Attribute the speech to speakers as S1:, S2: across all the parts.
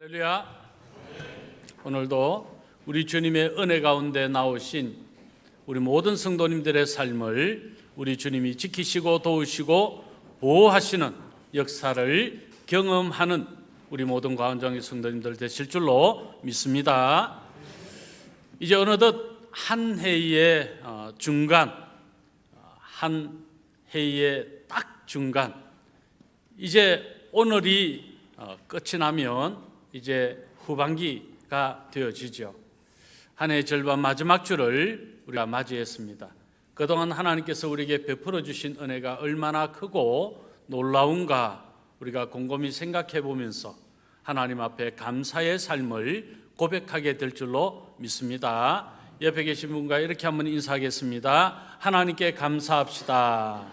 S1: 할렐루야. 오늘도 우리 주님의 은혜 가운데 나오신 우리 모든 성도님들의 삶을 우리 주님이 지키시고 도우시고 보호하시는 역사를 경험하는 우리 모든 과원장의 성도님들 되실 줄로 믿습니다. 이제 어느덧 한 해의 중간, 한 해의 딱 중간, 이제 오늘이 끝이 나면 이제 후반기가 되어지죠. 한 해의 절반 마지막 주를 우리가 맞이했습니다. 그동안 하나님께서 우리에게 베풀어 주신 은혜가 얼마나 크고 놀라운가 우리가 곰곰이 생각해 보면서 하나님 앞에 감사의 삶을 고백하게 될 줄로 믿습니다. 옆에 계신 분과 이렇게 한번 인사하겠습니다. 하나님께 감사합시다.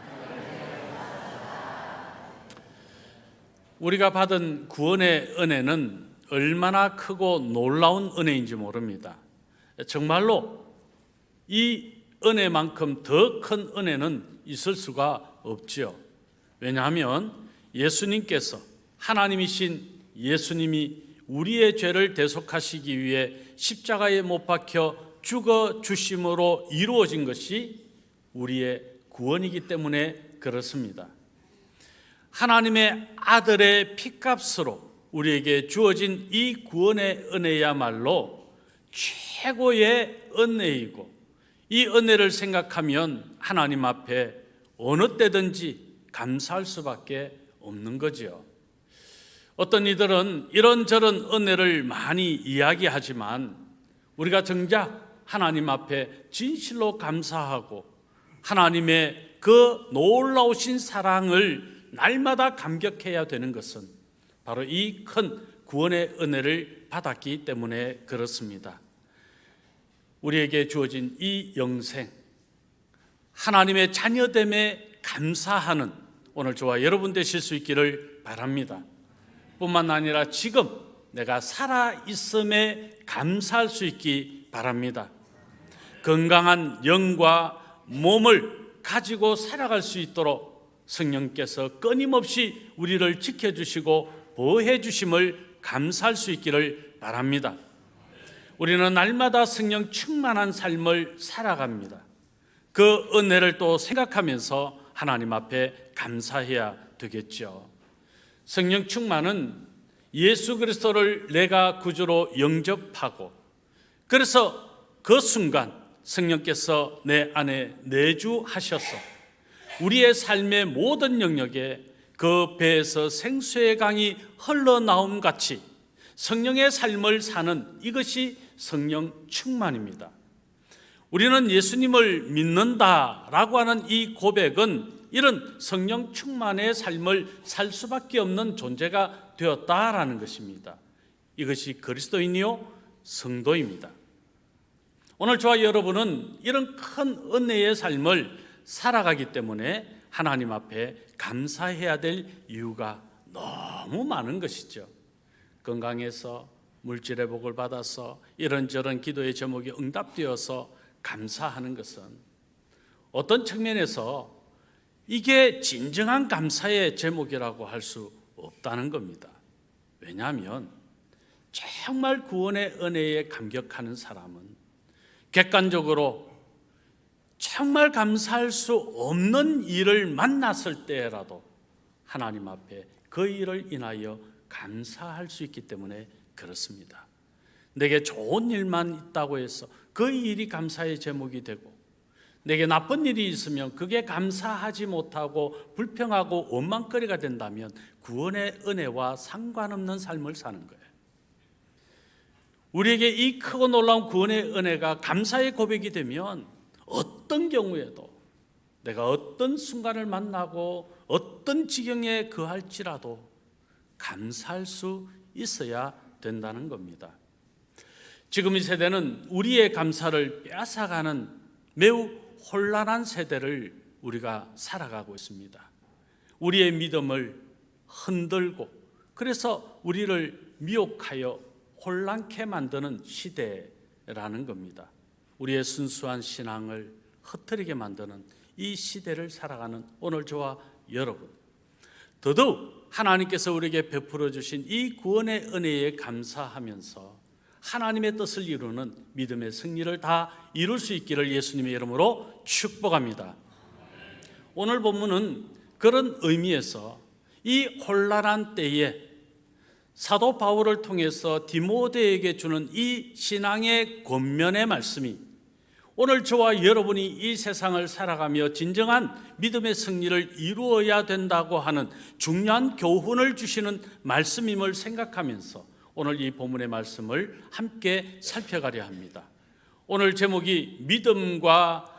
S1: 우리가 받은 구원의 은혜는 얼마나 크고 놀라운 은혜인지 모릅니다. 정말로 이 은혜만큼 더 큰 은혜는 있을 수가 없지요. 왜냐하면 예수님께서, 하나님이신 예수님이 우리의 죄를 대속하시기 위해 십자가에 못 박혀 죽어 주심으로 이루어진 것이 우리의 구원이기 때문에 그렇습니다. 하나님의 아들의 피값으로 우리에게 주어진 이 구원의 은혜야말로 최고의 은혜이고, 이 은혜를 생각하면 하나님 앞에 어느 때든지 감사할 수밖에 없는 거지요. 어떤 이들은 이런저런 은혜를 많이 이야기하지만 우리가 정작 하나님 앞에 진실로 감사하고 하나님의 그 놀라우신 사랑을 날마다 감격해야 되는 것은 바로 이 큰 구원의 은혜를 받았기 때문에 그렇습니다. 우리에게 주어진 이 영생, 하나님의 자녀됨에 감사하는 오늘 저와 여러분 되실 수 있기를 바랍니다. 뿐만 아니라 지금 내가 살아있음에 감사할 수 있기 바랍니다. 건강한 영과 몸을 가지고 살아갈 수 있도록 성령께서 끊임없이 우리를 지켜주시고 보호해 주심을 감사할 수 있기를 바랍니다. 우리는 날마다 성령 충만한 삶을 살아갑니다. 그 은혜를 또 생각하면서 하나님 앞에 감사해야 되겠죠. 성령 충만은 예수 그리스도를 내가 구주로 영접하고, 그래서 그 순간 성령께서 내 안에 내주하셔서 우리의 삶의 모든 영역에 그 배에서 생수의 강이 흘러나옴 같이 성령의 삶을 사는 이것이 성령 충만입니다. 우리는 예수님을 믿는다라고 하는 이 고백은 이런 성령 충만의 삶을 살 수밖에 없는 존재가 되었다라는 것입니다. 이것이 그리스도인이요 성도입니다. 오늘 저와 여러분은 이런 큰 은혜의 삶을 살아가기 때문에 하나님 앞에 감사해야 될 이유가 너무 많은 것이죠. 건강해서, 물질의 복을 받아서, 이런저런 기도의 제목이 응답되어서 감사하는 것은 어떤 측면에서 이게 진정한 감사의 제목이라고 할 수 없다는 겁니다. 왜냐하면 정말 구원의 은혜에 감격하는 사람은 객관적으로 정말 감사할 수 없는 일을 만났을 때라도 하나님 앞에 그 일을 인하여 감사할 수 있기 때문에 그렇습니다. 내게 좋은 일만 있다고 해서 그 일이 감사의 제목이 되고, 내게 나쁜 일이 있으면 그게 감사하지 못하고 불평하고 원망거리가 된다면 구원의 은혜와 상관없는 삶을 사는 거예요. 우리에게 이 크고 놀라운 구원의 은혜가 감사의 고백이 되면 어떤 경우에도, 내가 어떤 순간을 만나고 어떤 지경에 거할지라도 감사할 수 있어야 된다는 겁니다. 지금 이 세대는 우리의 감사를 빼앗아가는 매우 혼란한 세대를 우리가 살아가고 있습니다. 우리의 믿음을 흔들고, 그래서 우리를 미혹하여 혼란케 만드는 시대라는 겁니다. 우리의 순수한 신앙을 흐트리게 만드는 이 시대를 살아가는 오늘 저와 여러분, 더더욱 하나님께서 우리에게 베풀어 주신 이 구원의 은혜에 감사하면서 하나님의 뜻을 이루는 믿음의 승리를 다 이룰 수 있기를 예수님의 이름으로 축복합니다. 오늘 본문은 그런 의미에서 이 혼란한 때에 사도 바울을 통해서 디모데에게 주는 이 신앙의 권면의 말씀이 오늘 저와 여러분이 이 세상을 살아가며 진정한 믿음의 승리를 이루어야 된다고 하는 중요한 교훈을 주시는 말씀임을 생각하면서 오늘 이 본문의 말씀을 함께 살펴가려 합니다. 오늘 제목이 믿음과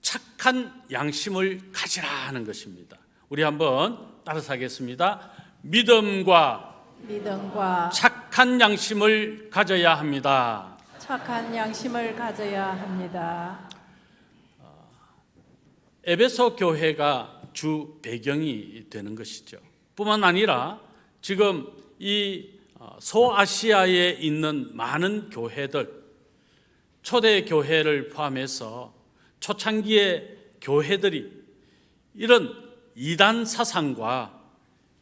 S1: 착한 양심을 가지라 하는 것입니다. 우리 한번 따라서 하겠습니다. 믿음과 착한 양심을 가져야 합니다.
S2: 착한 양심을 가져야 합니다.
S1: 에베소 교회가 주 배경이 되는 것이죠. 뿐만 아니라 지금 이 소아시아에 있는 많은 교회들, 초대 교회를 포함해서 초창기의 교회들이 이런 이단 사상과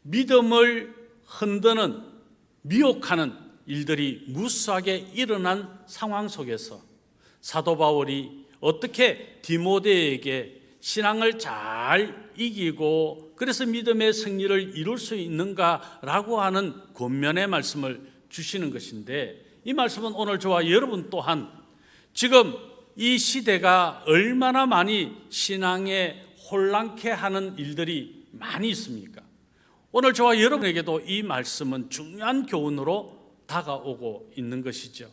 S1: 믿음을 흔드는, 미혹하는 일들이 무수하게 일어난 상황 속에서 사도 바울이 어떻게 디모데에게 신앙을 잘 이기고 그래서 믿음의 승리를 이룰 수 있는가라고 하는 권면의 말씀을 주시는 것인데, 이 말씀은 오늘 저와 여러분 또한 지금 이 시대가 얼마나 많이 신앙에 혼란케 하는 일들이 많이 있습니까? 오늘 저와 여러분에게도 이 말씀은 중요한 교훈으로 다가오고 있는 것이죠.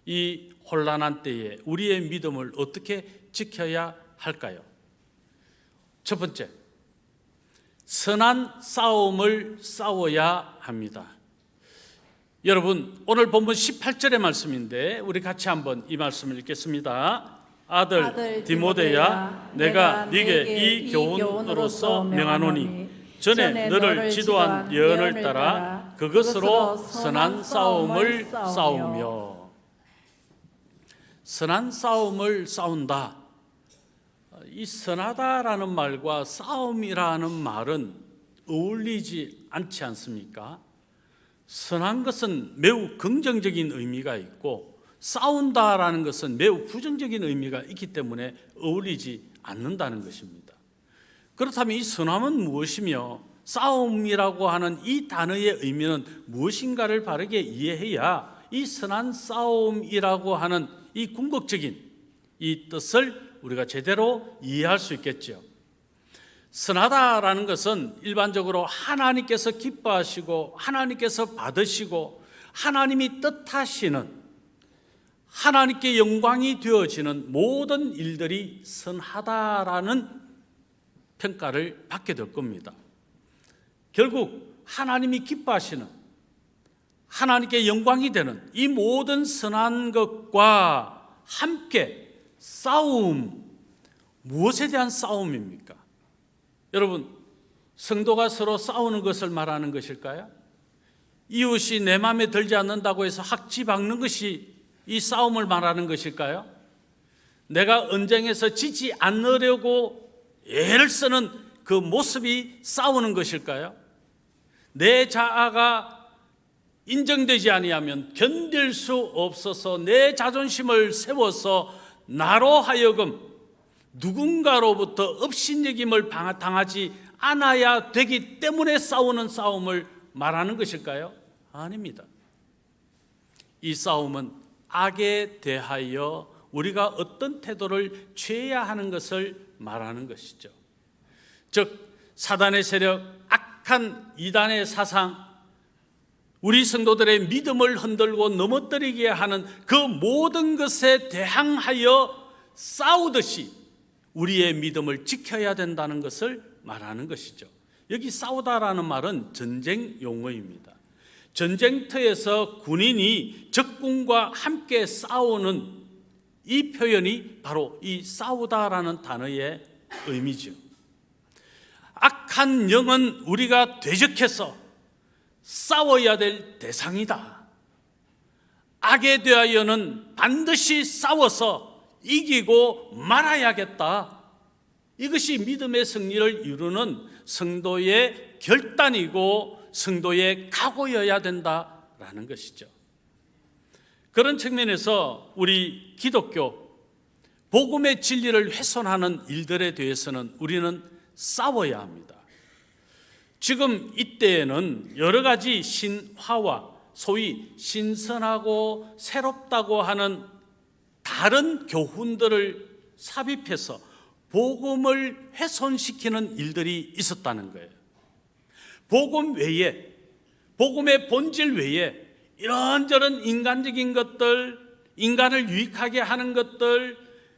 S1: 이 혼란한 때에 우리의 믿음을 어떻게 지켜야 할까요? 첫 번째, 선한 싸움을 싸워야 합니다. 여러분, 오늘 본문 18절의 말씀인데 우리 같이 한번 이 말씀을 읽겠습니다. 아들 디모데야, 내가 네게 이 교훈으로서 명하노니 전에 너를 지도한 예언을 따라 그것으로 선한 싸움을 싸우며. 선한 싸움을 싸운다. 이 선하다라는 말과 싸움이라는 말은 어울리지 않지 않습니까? 선한 것은 매우 긍정적인 의미가 있고 싸운다라는 것은 매우 부정적인 의미가 있기 때문에 어울리지 않는다는 것입니다. 그렇다면 이 선함은 무엇이며 싸움이라고 하는 이 단어의 의미는 무엇인가를 바르게 이해해야 이 선한 싸움이라고 하는 이 궁극적인 이 뜻을 우리가 제대로 이해할 수 있겠죠. 선하다라는 것은 일반적으로 하나님께서 기뻐하시고 하나님께서 받으시고 하나님이 뜻하시는, 하나님께 영광이 되어지는 모든 일들이 선하다라는 평가를 받게 될 겁니다. 결국 하나님이 기뻐하시는, 하나님께 영광이 되는 이 모든 선한 것과 함께 싸움, 무엇에 대한 싸움입니까? 여러분, 성도가 서로 싸우는 것을 말하는 것일까요? 이웃이 내 마음에 들지 않는다고 해서 학지 박는 것이 이 싸움을 말하는 것일까요? 내가 언쟁에서 지지 않으려고 애를 쓰는 그 모습이 싸우는 것일까요? 내 자아가 인정되지 아니하면 견딜 수 없어서 내 자존심을 세워서 나로 하여금 누군가로부터 업신여김을 당하지 않아야 되기 때문에 싸우는 싸움을 말하는 것일까요? 아닙니다. 이 싸움은 악에 대하여 우리가 어떤 태도를 취해야 하는 것을 말하는 것이죠. 즉 사단의 세력, 악한 이단의 사상, 우리 성도들의 믿음을 흔들고 넘어뜨리게 하는 그 모든 것에 대항하여 싸우듯이 우리의 믿음을 지켜야 된다는 것을 말하는 것이죠. 여기 싸우다라는 말은 전쟁 용어입니다. 전쟁터에서 군인이 적군과 함께 싸우는 이 표현이 바로 이 싸우다라는 단어의 의미죠. 악한 영은 우리가 대적해서 싸워야 될 대상이다. 악에 대하여는 반드시 싸워서 이기고 말아야겠다. 이것이 믿음의 승리를 이루는 성도의 결단이고 성도의 각오여야 된다라는 것이죠. 그런 측면에서 우리 기독교 복음의 진리를 훼손하는 일들에 대해서는 우리는 싸워야 합니다. 지금 이때에는 여러 가지 신화와 소위 신선하고 새롭다고 하는 다른 교훈들을 삽입해서 복음을 훼손시키는 일들이 있었다는 거예요. 복음 외에, 복음의 본질 외에 이런저런 인간적인 것들, 인간을 유익하게 하는 것들,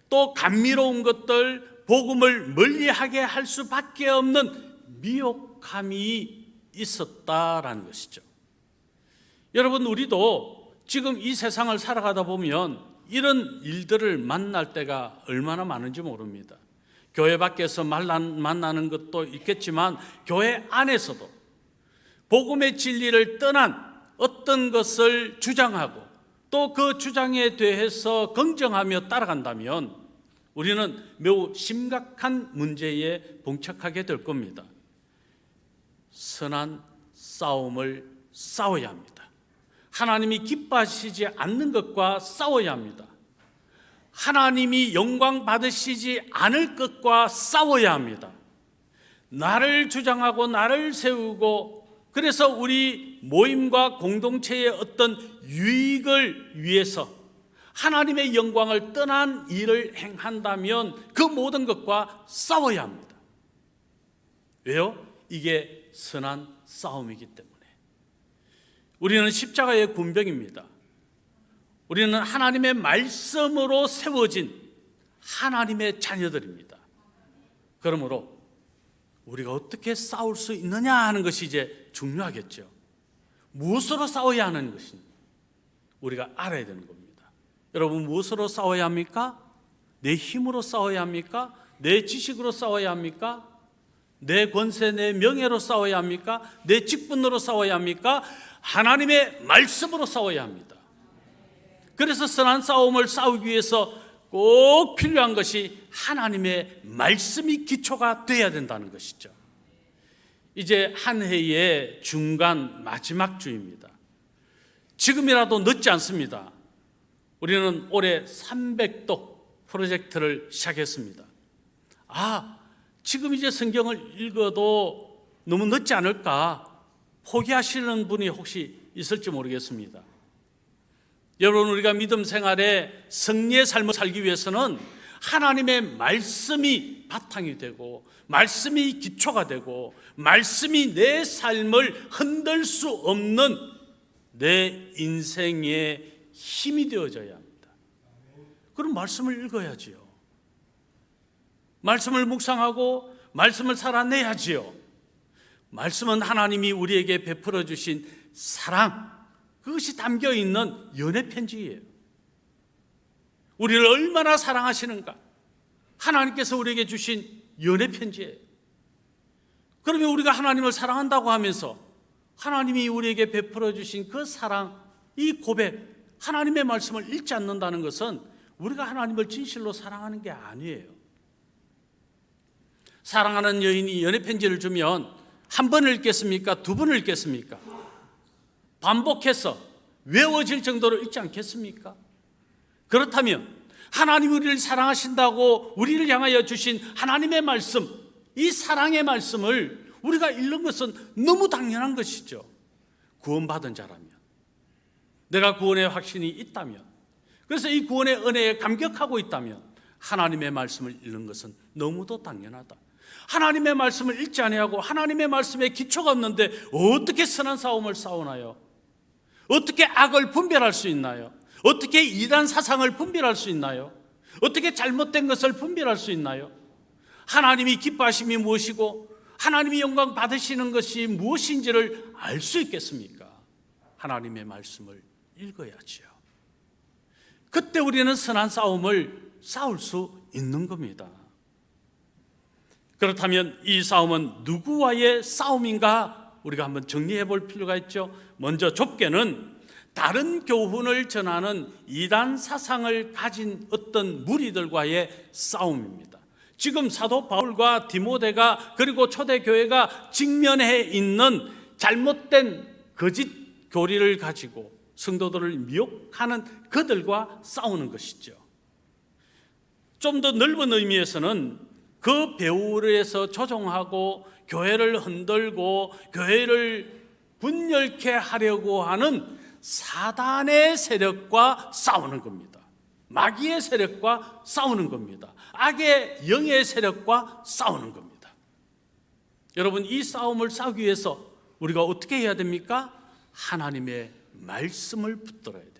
S1: 또 감미로운 것들, 복음을 멀리하게 할 수밖에 없는 미혹함이 있었다라는 것이죠. 여러분, 우리도 지금 이 세상을 살아가다 보면 이런 일들을 만날 때가 얼마나 많은지 모릅니다. 교회 밖에서 만나는 것도 있겠지만 교회 안에서도 복음의 진리를 떠난 어떤 것을 주장하고 또 그 주장에 대해서 긍정하며 따라간다면 우리는 매우 심각한 문제에 봉착하게 될 겁니다. 선한 싸움을 싸워야 합니다. 하나님이 기뻐하시지 않는 것과 싸워야 합니다. 하나님이 영광 받으시지 않을 것과 싸워야 합니다. 나를 주장하고 나를 세우고 그래서 우리 모임과 공동체의 어떤 유익을 위해서 하나님의 영광을 떠난 일을 행한다면 그 모든 것과 싸워야 합니다. 왜요? 이게 선한 싸움이기 때문에. 우리는 십자가의 군병입니다. 우리는 하나님의 말씀으로 세워진 하나님의 자녀들입니다. 그러므로 우리가 어떻게 싸울 수 있느냐 하는 것이 이제 중요하겠죠. 무엇으로 싸워야 하는 것인지 우리가 알아야 되는 겁니다. 여러분, 무엇으로 싸워야 합니까? 내 힘으로 싸워야 합니까? 내 지식으로 싸워야 합니까? 내 권세, 내 명예로 싸워야 합니까? 내 직분으로 싸워야 합니까? 하나님의 말씀으로 싸워야 합니다. 그래서 선한 싸움을 싸우기 위해서 꼭 필요한 것이 하나님의 말씀이 기초가 되어야 된다는 것이죠. 이제 한 해의 중간 마지막 주입니다. 지금이라도 늦지 않습니다. 우리는 올해 300독 프로젝트를 시작했습니다. 지금 이제 성경을 읽어도 너무 늦지 않을까 포기하시는 분이 혹시 있을지 모르겠습니다. 여러분, 우리가 믿음 생활에 승리의 삶을 살기 위해서는 하나님의 말씀이 바탕이 되고 말씀이 기초가 되고 말씀이 내 삶을 흔들 수 없는 내 인생의 힘이 되어져야 합니다. 그럼 말씀을 읽어야지요. 말씀을 묵상하고 말씀을 살아내야지요. 말씀은 하나님이 우리에게 베풀어 주신 사랑, 그것이 담겨 있는 연애 편지예요. 우리를 얼마나 사랑하시는가, 하나님께서 우리에게 주신 연애 편지예요. 그러면 우리가 하나님을 사랑한다고 하면서 하나님이 우리에게 베풀어 주신 그 사랑, 이 고백, 하나님의 말씀을 읽지 않는다는 것은 우리가 하나님을 진실로 사랑하는 게 아니에요. 사랑하는 여인이 연애 편지를 주면 한 번을 읽겠습니까? 두 번을 읽겠습니까? 반복해서 외워질 정도로 읽지 않겠습니까? 그렇다면 하나님이 우리를 사랑하신다고 우리를 향하여 주신 하나님의 말씀, 이 사랑의 말씀을 우리가 읽는 것은 너무 당연한 것이죠. 구원받은 자라면, 내가 구원의 확신이 있다면, 그래서 이 구원의 은혜에 감격하고 있다면 하나님의 말씀을 읽는 것은 너무도 당연하다. 하나님의 말씀을 읽지 아니하고 하나님의 말씀에 기초가 없는데 어떻게 선한 싸움을 싸우나요? 어떻게 악을 분별할 수 있나요? 어떻게 이단 사상을 분별할 수 있나요? 어떻게 잘못된 것을 분별할 수 있나요? 하나님이 기뻐하심이 무엇이고 하나님이 영광 받으시는 것이 무엇인지를 알 수 있겠습니까? 하나님의 말씀을 읽어야지요. 그때 우리는 선한 싸움을 싸울 수 있는 겁니다. 그렇다면 이 싸움은 누구와의 싸움인가? 우리가 한번 정리해 볼 필요가 있죠. 먼저 좁게는 다른 교훈을 전하는 이단 사상을 가진 어떤 무리들과의 싸움입니다. 지금 사도 바울과 디모데가 그리고 초대교회가 직면해 있는 잘못된 거짓 교리를 가지고 성도들을 미혹하는 그들과 싸우는 것이죠. 좀 더 넓은 의미에서는 그 배후에서 조종하고 교회를 흔들고 교회를 분열케 하려고 하는 사단의 세력과 싸우는 겁니다. 마귀의 세력과 싸우는 겁니다. 악의 영의 세력과 싸우는 겁니다. 여러분, 이 싸움을 싸우기 위해서 우리가 어떻게 해야 됩니까? 하나님의 말씀을 붙들어야 돼요.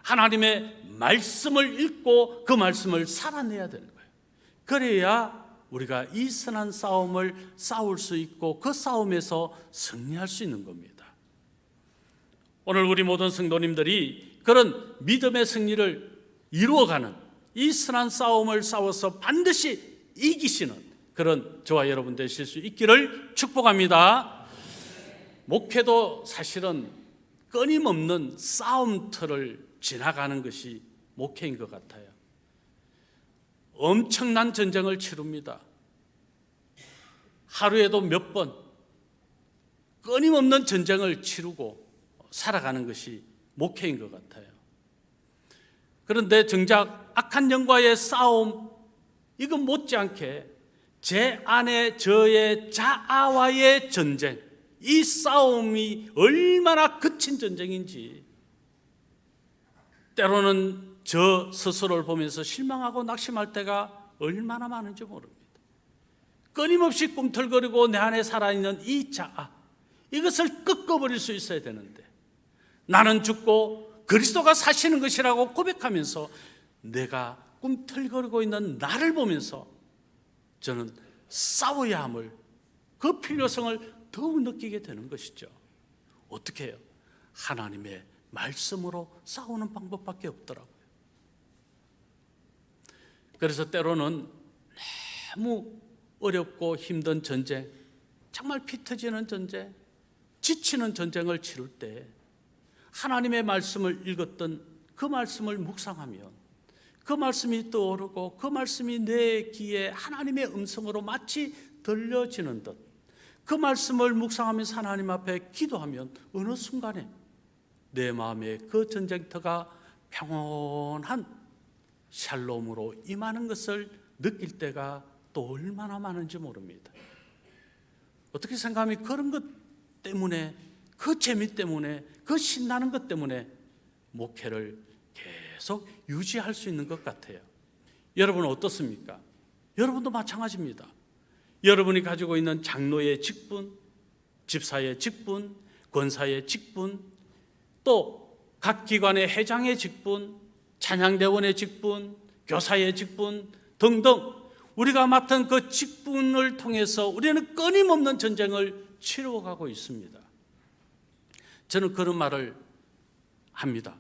S1: 하나님의 말씀을 읽고 그 말씀을 살아내야 되는 거예요. 그래야 우리가 이 선한 싸움을 싸울 수 있고 그 싸움에서 승리할 수 있는 겁니다. 오늘 우리 모든 성도님들이 그런 믿음의 승리를 이루어가는 이 선한 싸움을 싸워서 반드시 이기시는 그런 저와 여러분 되실 수 있기를 축복합니다. 목회도 사실은 끊임없는 싸움터를 지나가는 것이 목회인 것 같아요. 엄청난 전쟁을 치릅니다. 하루에도 몇 번 끊임없는 전쟁을 치르고 살아가는 것이 목회인 것 같아요. 그런데 정작 악한 영과의 싸움, 이건 못지않게 제 안에 저의 자아와의 전쟁, 이 싸움이 얼마나 거친 전쟁인지 때로는 저 스스로를 보면서 실망하고 낙심할 때가 얼마나 많은지 모릅니다. 끊임없이 꿈틀거리고 내 안에 살아있는 이 자아, 이것을 꺾어버릴 수 있어야 되는데 나는 죽고 그리스도가 사시는 것이라고 고백하면서 내가 꿈틀거리고 있는 나를 보면서 저는 싸워야 함을, 그 필요성을 더욱 느끼게 되는 것이죠. 어떻게 해요? 하나님의 말씀으로 싸우는 방법밖에 없더라고요. 그래서 때로는 너무 어렵고 힘든 전쟁, 정말 피 터지는 전쟁, 지치는 전쟁을 치를 때 하나님의 말씀을 읽었던 그 말씀을 묵상하면 그 말씀이 떠오르고 그 말씀이 내 귀에 하나님의 음성으로 마치 들려지는 듯 그 말씀을 묵상하면서 하나님 앞에 기도하면 어느 순간에 내 마음에 그 전쟁터가 평온한 샬롬으로 임하는 것을 느낄 때가 또 얼마나 많은지 모릅니다. 어떻게 생각하면 그런 것 때문에, 그 재미 때문에, 그 신나는 것 때문에 목회를 계속 유지할 수 있는 것 같아요. 여러분은 어떻습니까? 여러분도 마찬가지입니다. 여러분이 가지고 있는 장로의 직분, 집사의 직분, 권사의 직분, 또 각 기관의 회장의 직분, 찬양대원의 직분, 교사의 직분 등등 우리가 맡은 그 직분을 통해서 우리는 끊임없는 전쟁을 치러가고 있습니다. 저는 그런 말을 합니다.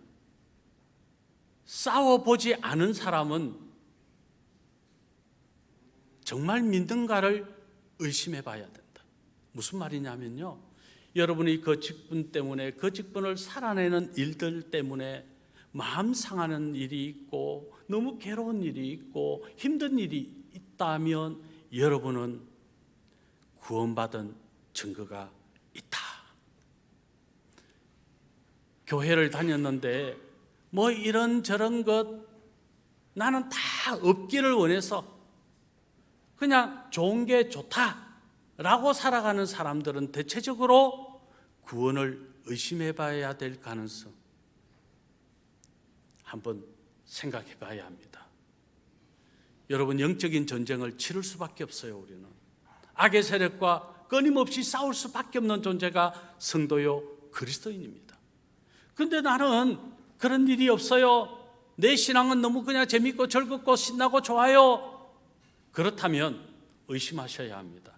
S1: 싸워보지 않은 사람은 정말 믿는가를 의심해 봐야 된다. 무슨 말이냐면요, 여러분이 그 직분 때문에, 그 직분을 살아내는 일들 때문에 마음 상하는 일이 있고 너무 괴로운 일이 있고 힘든 일이 있다면 여러분은 구원받은 증거가 있다. 교회를 다녔는데 뭐 이런저런 것 나는 다 없기를 원해서 그냥 좋은 게 좋다라고 살아가는 사람들은 대체적으로 구원을 의심해 봐야 될 가능성 한번 생각해 봐야 합니다. 여러분, 영적인 전쟁을 치를 수밖에 없어요. 우리는 악의 세력과 끊임없이 싸울 수밖에 없는 존재가 성도요 그리스도인입니다. 그런데 나는 그런 일이 없어요. 내 신앙은 너무 그냥 재밌고 즐겁고 신나고 좋아요. 그렇다면 의심하셔야 합니다.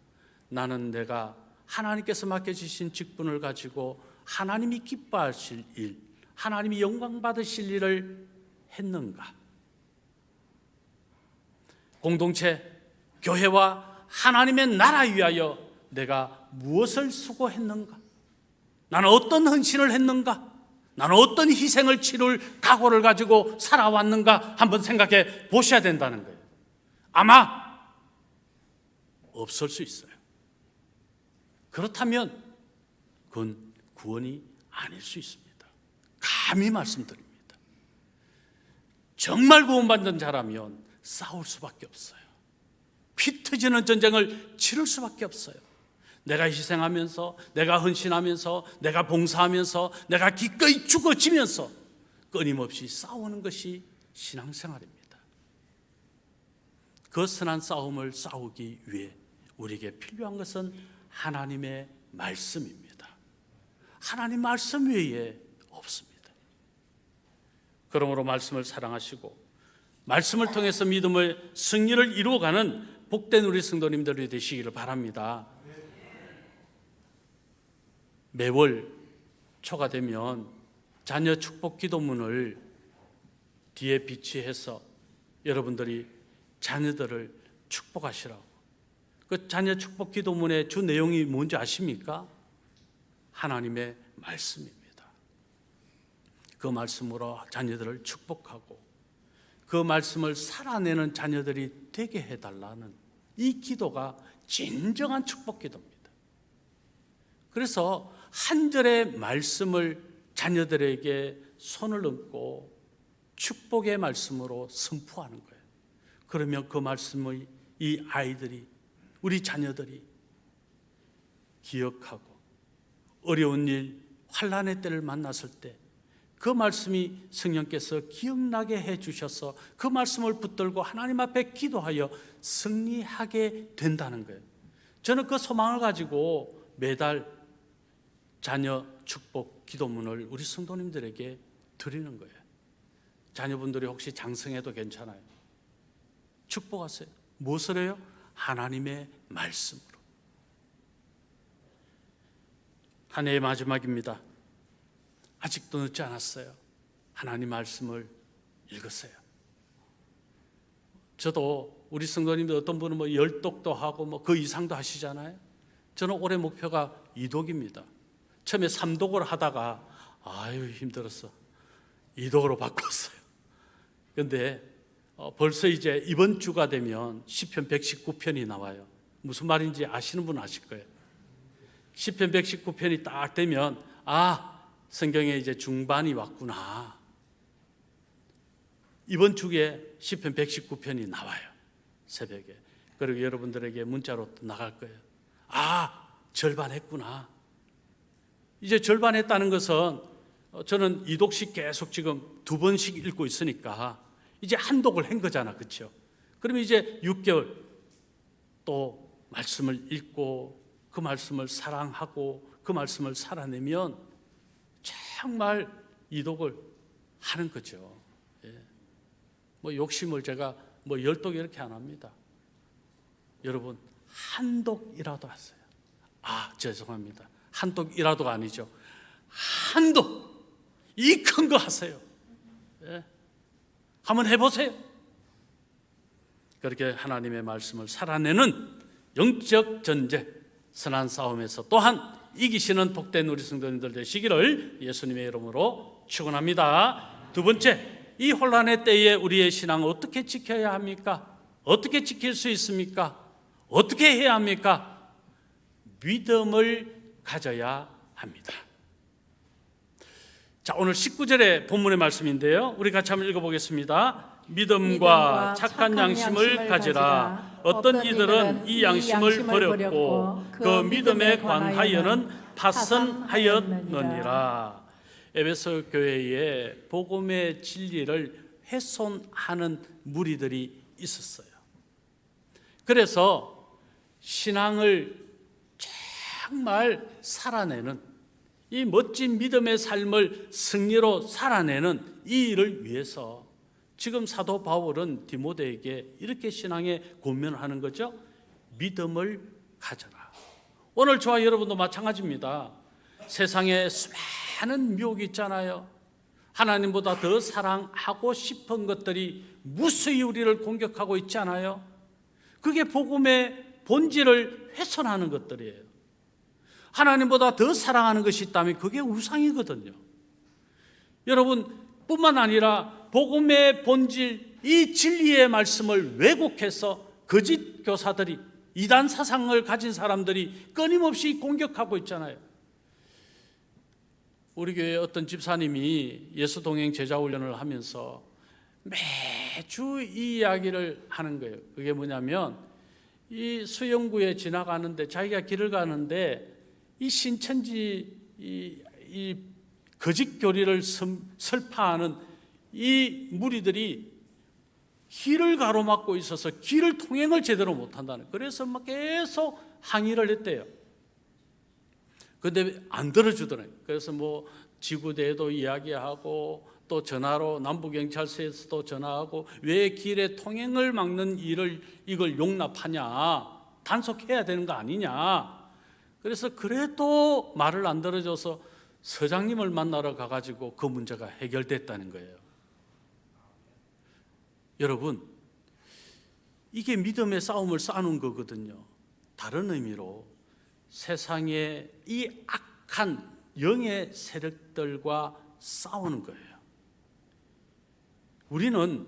S1: 나는 내가 하나님께서 맡겨주신 직분을 가지고 하나님이 기뻐하실 일, 하나님이 영광 받으실 일을 했는가? 공동체, 교회와 하나님의 나라 위하여 내가 무엇을 수고했는가? 나는 어떤 헌신을 했는가? 나는 어떤 희생을 치룰 각오를 가지고 살아왔는가? 한번 생각해 보셔야 된다는 거예요. 아마 없을 수 있어요. 그렇다면 그건 구원이 아닐 수 있습니다. 감히 말씀드립니다. 정말 구원받는 자라면 싸울 수밖에 없어요. 피 터지는 전쟁을 치를 수밖에 없어요. 내가 희생하면서, 내가 헌신하면서, 내가 봉사하면서, 내가 기꺼이 죽어지면서 끊임없이 싸우는 것이 신앙생활입니다. 그 선한 싸움을 싸우기 위해 우리에게 필요한 것은 하나님의 말씀입니다. 하나님 말씀 외에 없습니다. 그러므로 말씀을 사랑하시고 말씀을 통해서 믿음의 승리를 이루어가는 복된 우리 성도님들이 되시기를 바랍니다. 매월 초가 되면 자녀 축복 기도문을 뒤에 비치해서 여러분들이 자녀들을 축복하시라고. 그 자녀 축복 기도문의 주 내용이 뭔지 아십니까? 하나님의 말씀입니다. 그 말씀으로 자녀들을 축복하고 그 말씀을 살아내는 자녀들이 되게 해달라는 이 기도가 진정한 축복 기도입니다. 그래서 한 절의 말씀을 자녀들에게 손을 얹고 축복의 말씀으로 선포하는 거예요. 그러면 그 말씀을 이 아이들이, 우리 자녀들이 기억하고 어려운 일, 환난의 때를 만났을 때 그 말씀이 성령께서 기억나게 해주셔서 그 말씀을 붙들고 하나님 앞에 기도하여 승리하게 된다는 거예요. 저는 그 소망을 가지고 매달 자녀 축복 기도문을 우리 성도님들에게 드리는 거예요. 자녀분들이 혹시 장성해도 괜찮아요. 축복하세요. 무엇을 해요? 하나님의 말씀으로. 한 해의 마지막입니다. 아직도 늦지 않았어요. 하나님 말씀을 읽으세요. 저도 우리 성도님들 어떤 분은 뭐 10독도 하고 뭐 그 이상도 하시잖아요. 저는 올해 목표가 2독입니다. 처음에 3독을 하다가 아유 힘들었어. 2독으로 바꿨어요. 그런데 벌써 이제 이번 주가 되면 시편 119편이 나와요. 무슨 말인지 아시는 분 아실 거예요. 시편 119편이 딱 되면 성경에 이제 중반이 왔구나. 이번 주에 시편 119편이 나와요. 새벽에. 그리고 여러분들에게 문자로 또 나갈 거예요. 절반 했구나. 이제 절반 했다는 것은 저는 2독씩 계속 지금 2번씩 읽고 있으니까 이제 한 독을 한 거잖아. 그렇죠? 그러면 이제 6개월 또 말씀을 읽고 그 말씀을 사랑하고 그 말씀을 살아내면 정말 2독을 하는 거죠. 뭐 욕심을 제가 뭐 10독 이렇게 안 합니다. 여러분 한 독이라도 하세요. 죄송합니다. 한 독이라도가 아니죠. 한 독, 이 큰 거 하세요. 한번 해보세요. 그렇게 하나님의 말씀을 살아내는 영적 전쟁, 선한 싸움에서 또한 이기시는 복된 우리 성도님들 되시기를 예수님의 이름으로 축원합니다. 두 번째, 이 혼란의 때에 우리의 신앙을 어떻게 지켜야 합니까? 어떻게 지킬 수 있습니까? 어떻게 해야 합니까? 믿음을 가져야 합니다. 자, 오늘 19절의 본문의 말씀인데요. 우리 같이 한번 읽어보겠습니다. 믿음과 착한 양심을 가지라. 어떤 이들은 이 양심을 버렸고 그 믿음에 관하여는 파선하였느니라. 에베소 교회에 복음의 진리를 훼손하는 무리들이 있었어요. 그래서 신앙을 정말 살아내는 이 멋진 믿음의 삶을 승리로 살아내는 이 일을 위해서 지금 사도 바울은 디모데에게 이렇게 신앙에 권면을 하는 거죠. 믿음을 가져라. 오늘 저와 여러분도 마찬가지입니다. 세상에 수많은 미혹이 있잖아요. 하나님보다 더 사랑하고 싶은 것들이 무수히 우리를 공격하고 있잖아요. 그게 복음의 본질을 훼손하는 것들이에요. 하나님보다 더 사랑하는 것이 있다면 그게 우상이거든요. 여러분 뿐만 아니라 복음의 본질, 이 진리의 말씀을 왜곡해서 거짓 교사들이, 이단 사상을 가진 사람들이 끊임없이 공격하고 있잖아요. 우리 교회 어떤 집사님이 예수 동행 제자 훈련을 하면서 매주 이 이야기를 하는 거예요. 그게 뭐냐면, 이 수영구에 지나가는데, 자기가 길을 가는데 이 신천지 이 거짓 교리를 설파하는 이 무리들이 길을 가로막고 있어서 길을 통행을 제대로 못한다는, 그래서 막 계속 항의를 했대요. 근데 안 들어주더래요. 그래서 뭐 지구대에도 이야기하고 또 전화로 남부경찰서에서도 전화하고, 왜 길의 통행을 막는 이걸 용납하냐, 단속해야 되는 거 아니냐. 그래서 그래도 말을 안 들어줘서 서장님을 만나러 가가지고 그 문제가 해결됐다는 거예요. 여러분, 이게 믿음의 싸움을 싸우는 거거든요. 다른 의미로 세상의 이 악한 영의 세력들과 싸우는 거예요. 우리는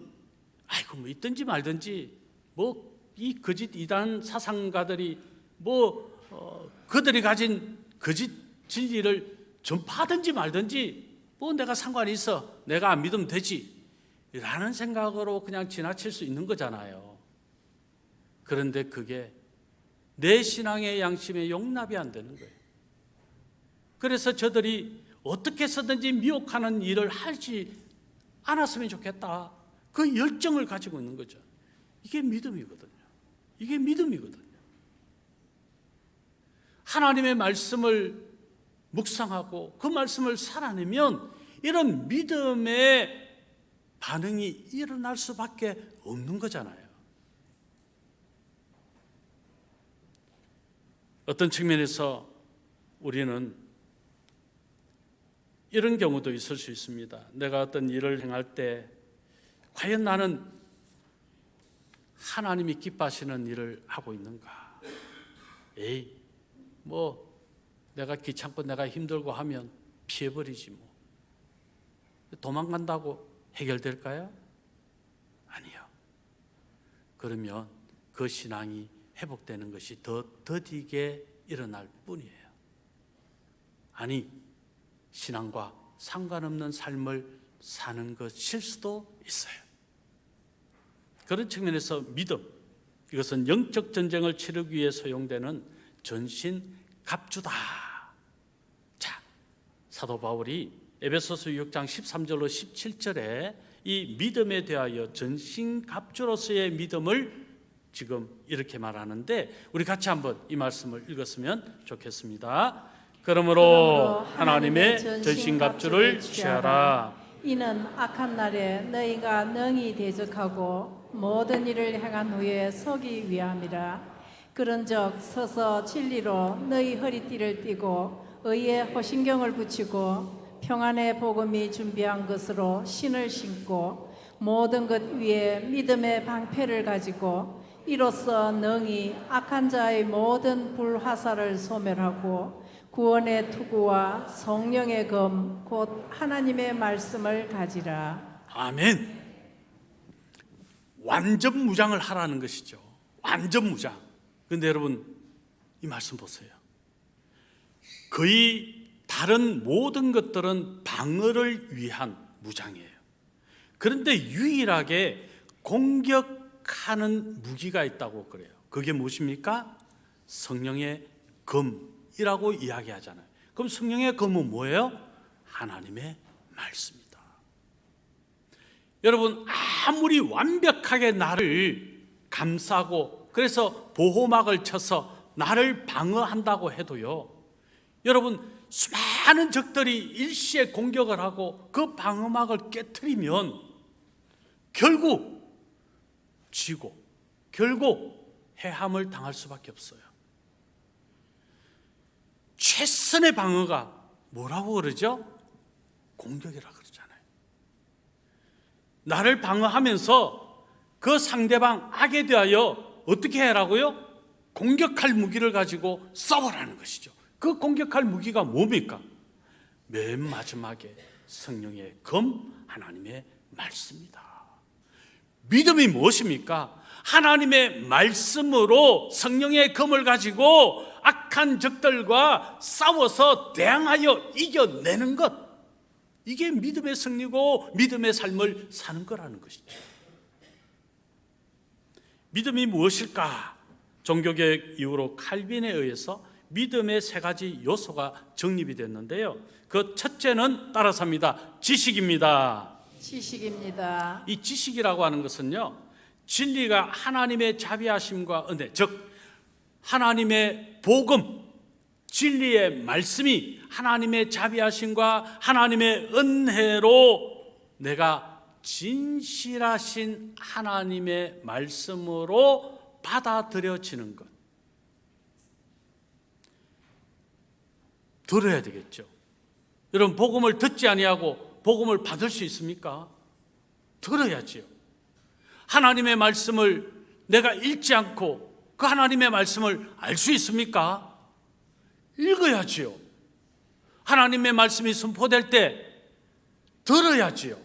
S1: 아이고 뭐 있든지 말든지, 뭐 이 거짓 이단 사상가들이 그들이 가진 거짓 진리를 전파하든지 말든지 뭐 내가 상관이 있어, 내가 안 믿으면 되지 라는 생각으로 그냥 지나칠 수 있는 거잖아요. 그런데 그게 내 신앙의 양심에 용납이 안 되는 거예요. 그래서 저들이 어떻게 해서든지 미혹하는 일을 하지 않았으면 좋겠다, 그 열정을 가지고 있는 거죠. 이게 믿음이거든요. 이게 믿음이거든요. 하나님의 말씀을 묵상하고 그 말씀을 살아내면 이런 믿음의 반응이 일어날 수밖에 없는 거잖아요. 어떤 측면에서 우리는 이런 경우도 있을 수 있습니다. 내가 어떤 일을 행할 때 과연 나는 하나님이 기뻐하시는 일을 하고 있는가? 뭐 내가 귀찮고 내가 힘들고 하면 피해버리지 뭐. 도망간다고 해결될까요? 아니요. 그러면 그 신앙이 회복되는 것이 더 더디게 일어날 뿐이에요. 아니, 신앙과 상관없는 삶을 사는 것일 수도 있어요. 그런 측면에서 믿음, 이것은 영적 전쟁을 치르기 위해 소용되는 전신갑주다. 자, 사도 바울이 에베소서 6장 13절로 17절에 이 믿음에 대하여 전신갑주로서의 믿음을 지금 이렇게 말하는데, 우리 같이 한번 이 말씀을 읽었으면 좋겠습니다. 그러므로 하나님의 전신갑주를 취하라.
S2: 이는 악한 날에 너희가 능히 대적하고 모든 일을 행한 후에 서기 위함이라. 그런즉 서서 진리로 너희 허리띠를 띠고 의의 호신경을 붙이고 평안의 복음이 준비한 것으로 신을 신고 모든 것 위에 믿음의 방패를 가지고 이로써 능히 악한 자의 모든 불화살을 소멸하고 구원의 투구와 성령의 검 곧 하나님의 말씀을 가지라.
S1: 아멘. 완전 무장을 하라는 것이죠. 완전 무장. 그런데 여러분, 이 말씀 보세요. 거의 다른 모든 것들은 방어를 위한 무장이에요. 그런데 유일하게 공격하는 무기가 있다고 그래요. 그게 무엇입니까? 성령의 검이라고 이야기하잖아요. 그럼 성령의 검은 뭐예요? 하나님의 말씀입니다. 여러분, 아무리 완벽하게 나를 감싸고 그래서 보호막을 쳐서 나를 방어한다고 해도요, 여러분, 수많은 적들이 일시에 공격을 하고 그 방어막을 깨트리면 결국 지고 결국 해함을 당할 수밖에 없어요. 최선의 방어가 뭐라고 그러죠? 공격이라 그러잖아요. 나를 방어하면서 그 상대방 악에 대하여 어떻게 해라고요? 공격할 무기를 가지고 싸우라는 것이죠. 그 공격할 무기가 뭡니까? 맨 마지막에 성령의 검, 하나님의 말씀입니다. 믿음이 무엇입니까? 하나님의 말씀으로 성령의 검을 가지고 악한 적들과 싸워서 대항하여 이겨내는 것. 이게 믿음의 승리고 믿음의 삶을 사는 거라는 것이죠. 믿음이 무엇일까? 종교개혁 이후로 칼빈에 의해서 믿음의 세 가지 요소가 정립이 됐는데요. 그 첫째는 따라서 합니다. 지식입니다.
S2: 지식입니다.
S1: 이 지식이라고 하는 것은요, 진리가 하나님의 자비하심과 은혜, 즉 하나님의 복음, 진리의 말씀이 하나님의 자비하심과 하나님의 은혜로 내가 진실하신 하나님의 말씀으로 받아들여지는 것. 들어야 되겠죠. 여러분, 복음을 듣지 아니하고 복음을 받을 수 있습니까? 들어야지요. 하나님의 말씀을 내가 읽지 않고 그 하나님의 말씀을 알 수 있습니까? 읽어야지요. 하나님의 말씀이 선포될 때 들어야지요.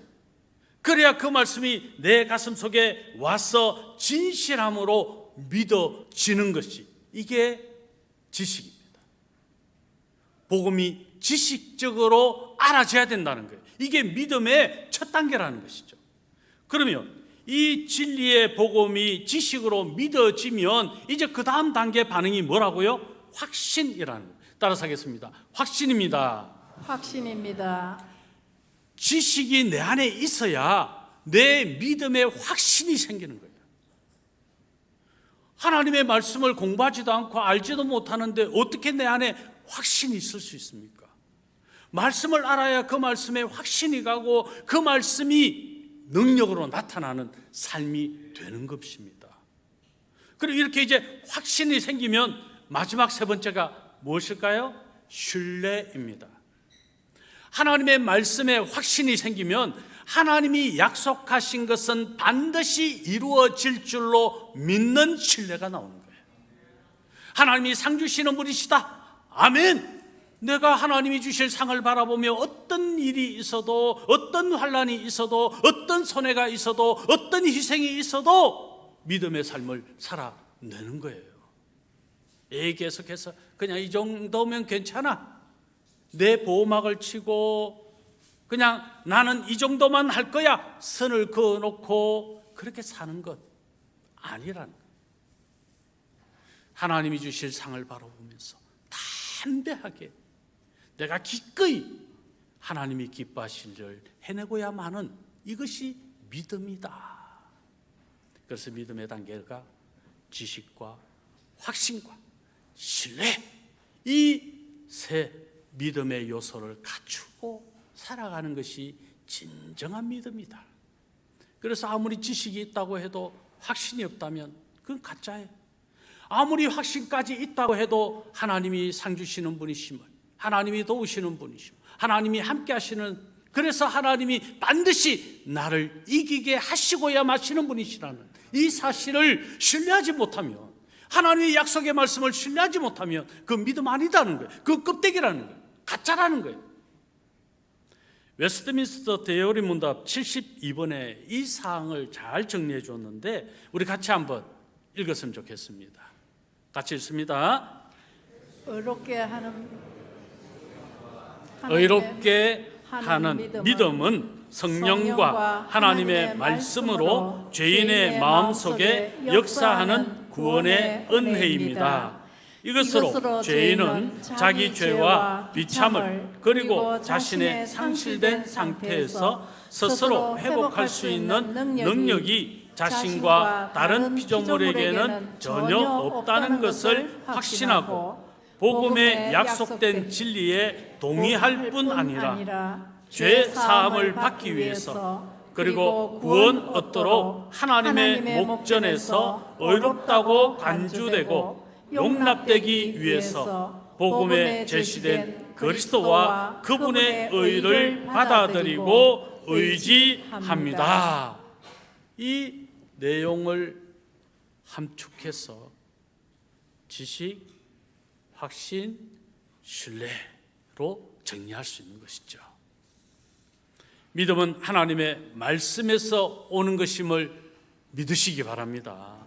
S1: 그래야 그 말씀이 내 가슴 속에 와서 진실함으로 믿어지는 것이, 이게 지식입니다. 복음이 지식적으로 알아져야 된다는 거예요. 이게 믿음의 첫 단계라는 것이죠. 그러면 이 진리의 복음이 지식으로 믿어지면 이제 그 다음 단계 반응이 뭐라고요? 확신이라는 거예요. 따라서 하겠습니다. 확신입니다.
S2: 확신입니다.
S1: 지식이 내 안에 있어야 내 믿음의 확신이 생기는 거예요. 하나님의 말씀을 공부하지도 않고 알지도 못하는데 어떻게 내 안에 확신이 있을 수 있습니까? 말씀을 알아야 그 말씀에 확신이 가고 그 말씀이 능력으로 나타나는 삶이 되는 것입니다. 그리고 이렇게 이제 확신이 생기면 마지막 세 번째가 무엇일까요? 신뢰입니다. 하나님의 말씀에 확신이 생기면 하나님이 약속하신 것은 반드시 이루어질 줄로 믿는 신뢰가 나오는 거예요. 하나님이 상 주시는 분이시다. 아멘. 내가 하나님이 주실 상을 바라보며 어떤 일이 있어도, 어떤 환난이 있어도, 어떤 손해가 있어도, 어떤 희생이 있어도 믿음의 삶을 살아내는 거예요. 계속해서 그냥 이 정도면 괜찮아, 내 보호막을 치고 그냥 나는 이 정도만 할 거야 선을 그어놓고 그렇게 사는 것 아니라는 거예요. 하나님이 주실 상을 바라보면서 담대하게 내가 기꺼이 하나님이 기뻐하실 일을 해내고야만은 이것이 믿음이다. 그래서 믿음의 단계가 지식과 확신과 신뢰, 이 세 믿음의 요소를 갖추고 살아가는 것이 진정한 믿음이다. 그래서 아무리 지식이 있다고 해도 확신이 없다면 그건 가짜예요. 아무리 확신까지 있다고 해도 하나님이 상 주시는 분이심을, 하나님이 도우시는 분이심을, 하나님이 함께 하시는, 그래서 하나님이 반드시 나를 이기게 하시고야 마시는 분이시라는 이 사실을 신뢰하지 못하면, 하나님의 약속의 말씀을 신뢰하지 못하면 그 믿음 아니다는 거예요. 그 껍데기라는 거예요. 가짜라는 거예요. 웨스트민스터 대여리 문답 72번에 이 사항을 잘 정리해 줬는데 우리 같이 한번 읽었으면 좋겠습니다. 같이 읽습니다.
S2: 의롭게
S1: 하는 믿음은 성령과 하나님의 말씀으로 죄인의 마음속에 역사하는 구원의 은혜입니다. 이것으로 죄인은 자기 죄와 비참을 그리고 자신의 상실된 상태에서 스스로 회복할 수 있는 능력이 자신과 다른 피조물에게는 전혀 없다는 것을 확신하고 복음에 약속된 진리에 동의할 뿐 아니라 죄 사함을 받기 위해서 그리고 구원 얻도록 하나님의 목전에서 의롭다고 간주되고 용납되기 위해서 복음에 제시된 그리스도와 그분의 의를 받아들이고 의지합니다. 이 내용을 함축해서 지식, 확신, 신뢰로 정리할 수 있는 것이죠. 믿음은 하나님의 말씀에서 오는 것임을 믿으시기 바랍니다.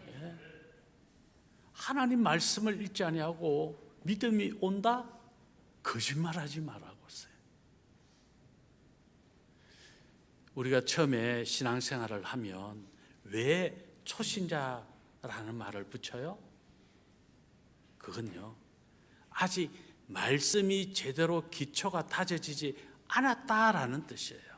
S1: 예. 하나님 말씀을 읽지 아니하고 믿음이 온다? 거짓말하지 말라고 했어요. 우리가 처음에 신앙생활을 하면 왜 초신자라는 말을 붙여요? 그건요, 아직 말씀이 제대로 기초가 다져지지 않았다라는 뜻이에요.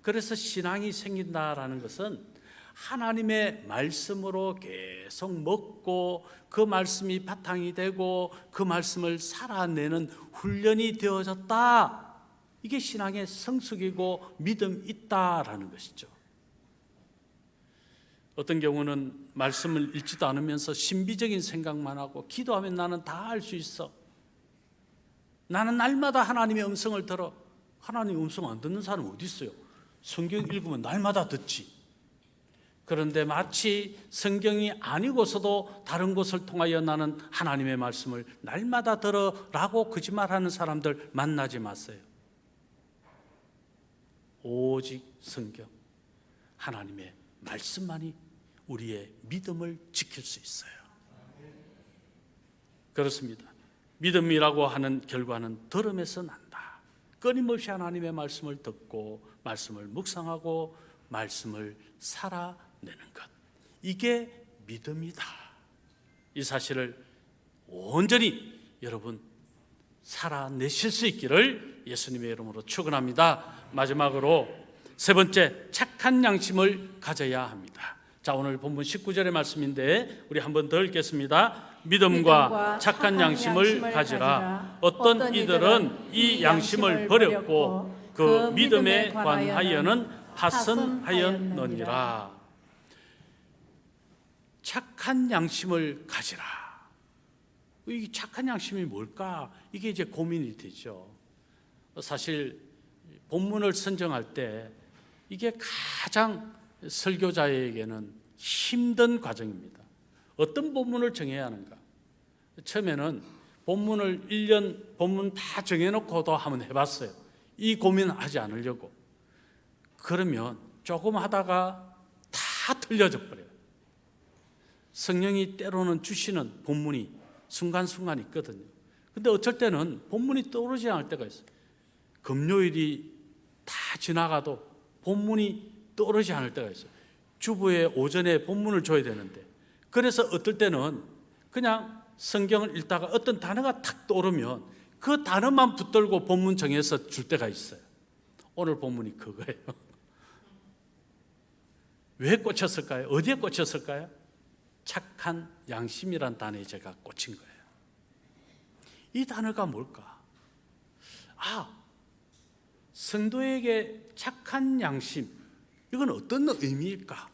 S1: 그래서 신앙이 생긴다라는 것은 하나님의 말씀으로 계속 먹고 그 말씀이 바탕이 되고 그 말씀을 살아내는 훈련이 되어졌다. 이게 신앙의 성숙이고 믿음 있다라는 것이죠. 어떤 경우는 말씀을 읽지도 않으면서 신비적인 생각만 하고 기도하면 나는 다 알 수 있어. 나는 날마다 하나님의 음성을 들어. 하나님 음성 안 듣는 사람 어디 있어요? 성경 읽으면 날마다 듣지. 그런데 마치 성경이 아니고서도 다른 곳을 통하여 나는 하나님의 말씀을 날마다 들어라고 거짓말하는 사람들 만나지 마세요. 오직 성경, 하나님의 말씀만이 우리의 믿음을 지킬 수 있어요. 그렇습니다. 믿음이라고 하는 결과는 들음에서 난다. 끊임없이 하나님의 말씀을 듣고 말씀을 묵상하고 말씀을 살아내는 것, 이게 믿음이다. 이 사실을 온전히 여러분 살아내실 수 있기를 예수님의 이름으로 축원합니다. 마지막으로 세 번째, 착한 양심을 가져야 합니다. 자, 오늘 본문 19절의 말씀인데 우리 한 번 더 읽겠습니다. 믿음과 착한 양심을 가지라. 어떤 이들은 이 양심을 버렸고 그 믿음에 관하여는 파선하였느니라. 착한 양심을 가지라. 이 착한 양심이 뭘까? 이게 이제 고민이 되죠. 사실 본문을 선정할 때 이게 가장 설교자에게는 힘든 과정입니다. 어떤 본문을 정해야 하는가? 처음에는 본문을 1년 본문 다 정해놓고도 한번 해봤어요. 이 고민하지 않으려고. 그러면 조금 하다가 다 틀려져 버려요. 성령이 때로는 주시는 본문이 순간순간 있거든요. 근데 어쩔 때는 본문이 떠오르지 않을 때가 있어요. 금요일이 다 지나가도 본문이 떠오르지 않을 때가 있어요. 주부의 오전에 본문을 줘야 되는데, 그래서 어떨 때는 그냥 성경을 읽다가 어떤 단어가 탁 떠오르면 그 단어만 붙들고 본문 정해서 줄 때가 있어요. 오늘 본문이 그거예요. 왜 꽂혔을까요? 어디에 꽂혔을까요? 착한 양심이란 단어에 제가 꽂힌 거예요. 이 단어가 뭘까? 성도에게 착한 양심, 이건 어떤 의미일까?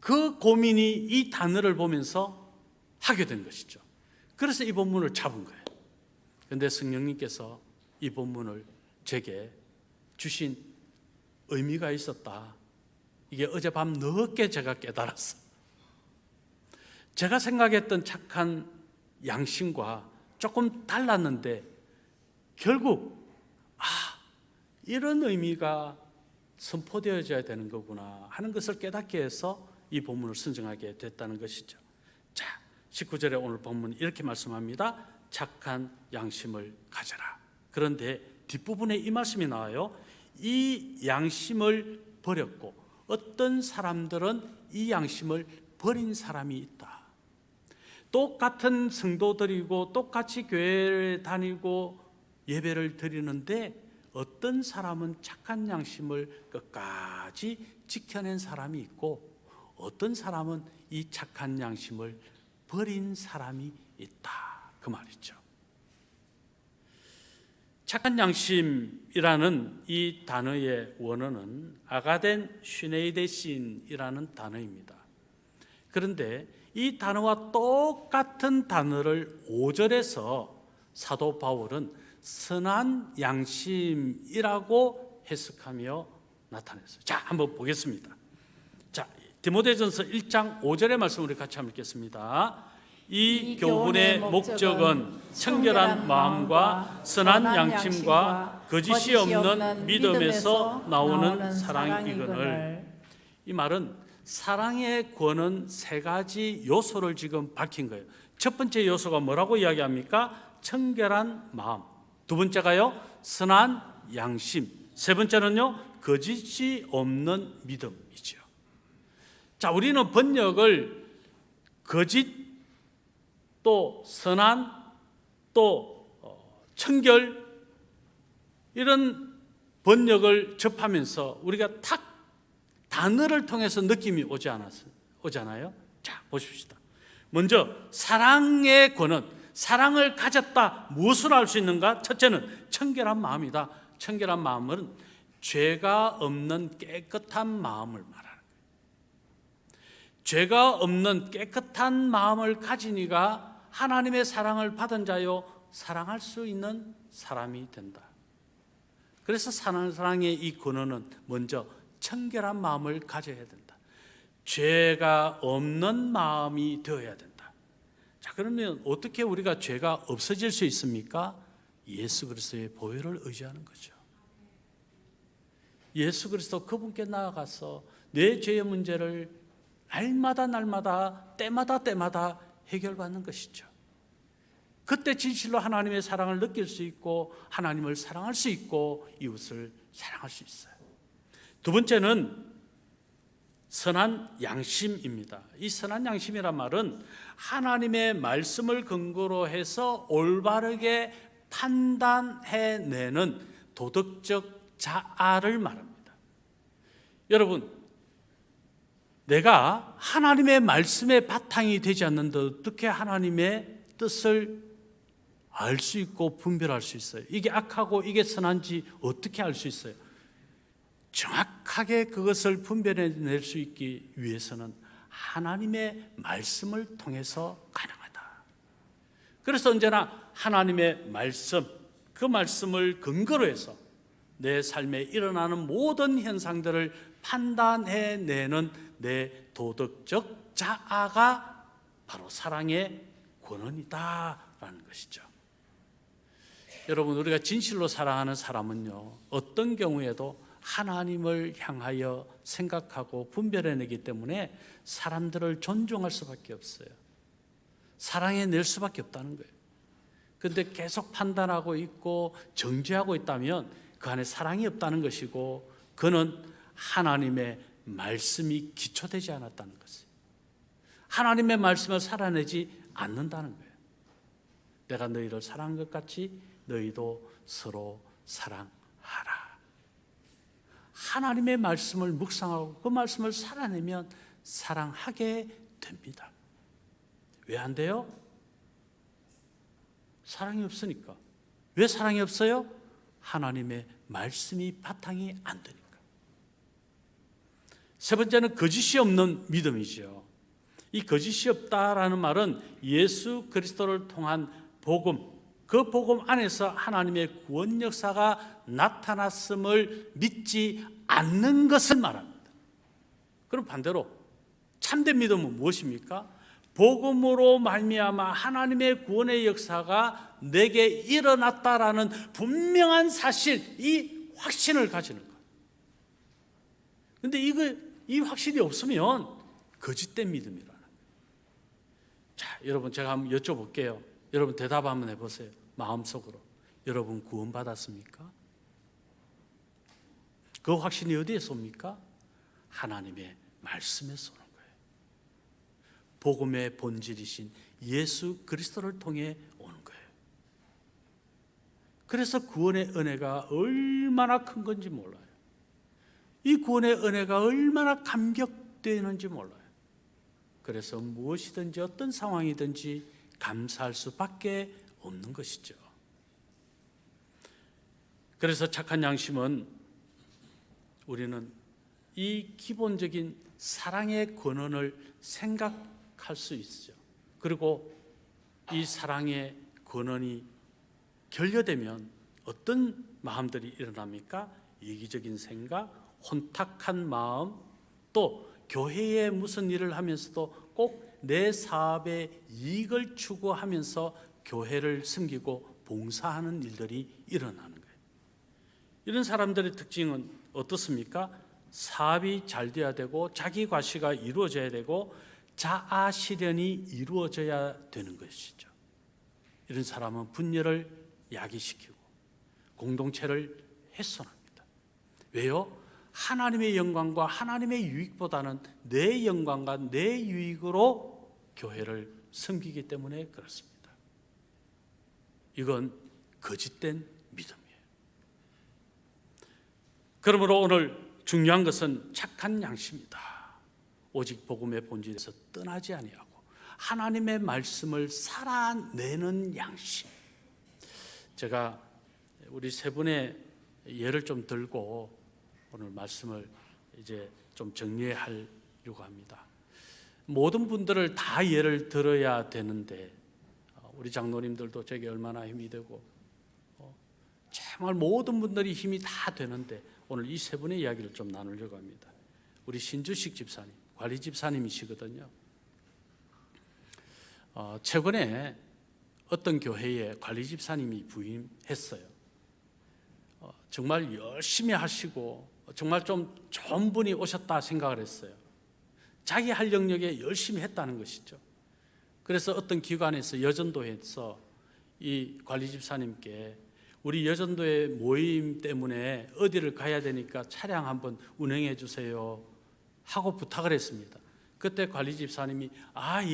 S1: 그 고민이 이 단어를 보면서 하게 된 것이죠. 그래서 이 본문을 잡은 거예요. 그런데 성령님께서 이 본문을 제게 주신 의미가 있었다. 이게 어젯밤 늦게 제가 깨달았어요. 제가 생각했던 착한 양심과 조금 달랐는데 결국 이런 의미가 선포되어져야 되는 거구나 하는 것을 깨닫게 해서 이 본문을 선정하게 됐다는 것이죠. 자, 19절에 오늘 본문 이렇게 말씀합니다. 착한 양심을 가져라. 그런데 뒷부분에 이 말씀이 나와요. 이 양심을 버렸고 어떤 사람들은 이 양심을 버린 사람이 있다. 똑같은 성도들이고 똑같이 교회를 다니고 예배를 드리는데 어떤 사람은 착한 양심을 끝까지 지켜낸 사람이 있고 어떤 사람은 이 착한 양심을 버린 사람이 있다. 그 말이죠. 착한 양심이라는 이 단어의 원어는 아가덴 슈네이데신이라는 단어입니다. 그런데 이 단어와 똑같은 단어를 5절에서 사도 바울은 선한 양심이라고 해석하며 나타냈어요. 자, 한번 보겠습니다. 자, 디모데전서 1장 5절의 말씀 우리 같이 한번 읽겠습니다. 이 교훈의 목적은 청결한 마음과 선한 양심과 거짓이 없는 믿음에서 나오는 사랑이거늘. 이 말은 사랑의 권은 세 가지 요소를 지금 밝힌 거예요. 첫 번째 요소가 뭐라고 이야기합니까? 청결한 마음. 두 번째가요, 선한 양심. 세 번째는요, 거짓이 없는 믿음이죠. 자, 우리는 번역을 거짓, 또 선한, 또 청결, 이런 번역을 접하면서 우리가 탁 단어를 통해서 느낌이 오잖아요. 자, 보십시다. 먼저 사랑의 권은, 사랑을 가졌다, 무엇을 알 수 있는가? 첫째는 청결한 마음이다. 청결한 마음은 죄가 없는 깨끗한 마음을 말하는 거예요. 죄가 없는 깨끗한 마음을 가진 이가 하나님의 사랑을 받은 자요, 사랑할 수 있는 사람이 된다. 그래서 사랑의 이 근원은 먼저 청결한 마음을 가져야 된다. 죄가 없는 마음이 되어야 된다. 자, 그러면 어떻게 우리가 죄가 없어질 수 있습니까? 예수 그리스도의 보혈을 의지하는 거죠. 예수 그리스도 그분께 나아가서 내 죄의 문제를 날마다 때마다 해결받는 것이죠. 그때 진실로 하나님의 사랑을 느낄 수 있고 하나님을 사랑할 수 있고 이웃을 사랑할 수 있어요. 두 번째는 선한 양심입니다. 이 선한 양심이란 말은 하나님의 말씀을 근거로 해서 올바르게 판단해내는 도덕적 자아를 말합니다. 여러분, 내가 하나님의 말씀의 바탕이 되지 않는데 어떻게 하나님의 뜻을 알 수 있고 분별할 수 있어요? 이게 악하고 이게 선한지 어떻게 알 수 있어요? 정확하게 그것을 분별해낼 수 있기 위해서는 하나님의 말씀을 통해서 가능하다. 그래서 언제나 하나님의 말씀, 그 말씀을 근거로 해서 내 삶에 일어나는 모든 현상들을 판단해내는 내 도덕적 자아가 바로 사랑의 권원이다라는 것이죠. 여러분, 우리가 진실로 사랑하는 사람은요, 어떤 경우에도 하나님을 향하여 생각하고 분별해내기 때문에 사람들을 존중할 수밖에 없어요. 사랑해낼 수밖에 없다는 거예요. 그런데 계속 판단하고 있고 정죄하고 있다면 그 안에 사랑이 없다는 것이고, 그는 하나님의 말씀이 기초되지 않았다는 것이에요. 하나님의 말씀을 살아내지 않는다는 거예요. 내가 너희를 사랑한 것 같이 너희도 서로 사랑하라. 하나님의 말씀을 묵상하고 그 말씀을 살아내면 사랑하게 됩니다. 왜 안 돼요? 사랑이 없으니까. 왜 사랑이 없어요? 하나님의 말씀이 바탕이 안 되니까. 세 번째는 거짓이 없는 믿음이죠. 이 거짓이 없다라는 말은 예수 그리스도를 통한 복음, 그 복음 안에서 하나님의 구원 역사가 나타났음을 믿지 않는 것을 말합니다. 그럼 반대로 참된 믿음은 무엇입니까? 복음으로 말미암아 하나님의 구원의 역사가 내게 일어났다라는 분명한 사실, 이 확신을 가지는 것. 그런데 이 확신이 없으면 거짓된 믿음이라는 거예요. 자, 여러분, 제가 한번 여쭤볼게요. 여러분 대답 한번 해보세요. 마음속으로. 여러분 구원받았습니까? 그 확신이 어디에서 옵니까? 하나님의 말씀에서 오는 거예요. 복음의 본질이신 예수 그리스도를 통해 오는 거예요. 그래서 구원의 은혜가 얼마나 큰 건지 몰라요. 이 구원의 은혜가 얼마나 감격되는지 몰라요. 그래서 무엇이든지 어떤 상황이든지 감사할 수밖에 없는 것이죠. 그래서 착한 양심은 우리는 이 기본적인 사랑의 권원을 생각할 수 있죠. 그리고 이 사랑의 권원이 결여되면 어떤 마음들이 일어납니까? 이기적인 생각, 혼탁한 마음, 또 교회에 무슨 일을 하면서도 꼭 내 사업의 이익을 추구하면서 교회를 섬기고 봉사하는 일들이 일어나는 거예요. 이런 사람들의 특징은 어떻습니까? 사업이 잘 돼야 되고 자기 과시가 이루어져야 되고 자아 실현이 이루어져야 되는 것이죠. 이런 사람은 분열을 야기시키고 공동체를 훼손합니다. 왜요? 하나님의 영광과 하나님의 유익보다는 내 영광과 내 유익으로 교회를 섬기기 때문에 그렇습니다. 이건 거짓된 믿음이에요. 그러므로 오늘 중요한 것은 착한 양심이다. 오직 복음의 본질에서 떠나지 아니하고 하나님의 말씀을 살아내는 양심. 제가 우리 세 분의 예를 좀 들고 오늘 말씀을 이제 좀 정리하려고 합니다. 모든 분들을 다 예를 들어야 되는데 우리 장로님들도 제게 얼마나 힘이 되고 정말 모든 분들이 힘이 다 되는데 오늘 이 세 분의 이야기를 좀 나누려고 합니다. 우리 신주식 집사님, 관리 집사님이시거든요. 최근에 어떤 교회에 관리 집사님이 부임했어요. 정말 열심히 하시고 정말 좀 좋은 분이 오셨다 생각을 했어요. 자기 할 영역에 열심히 했다는 것이죠. 그래서 어떤 기관에서 여전도에서 이 관리 집사님께 우리 여전도의 모임 때문에 어디를 가야 되니까 차량 한번 운행해 주세요 하고 부탁을 했습니다. 그때 관리 집사님이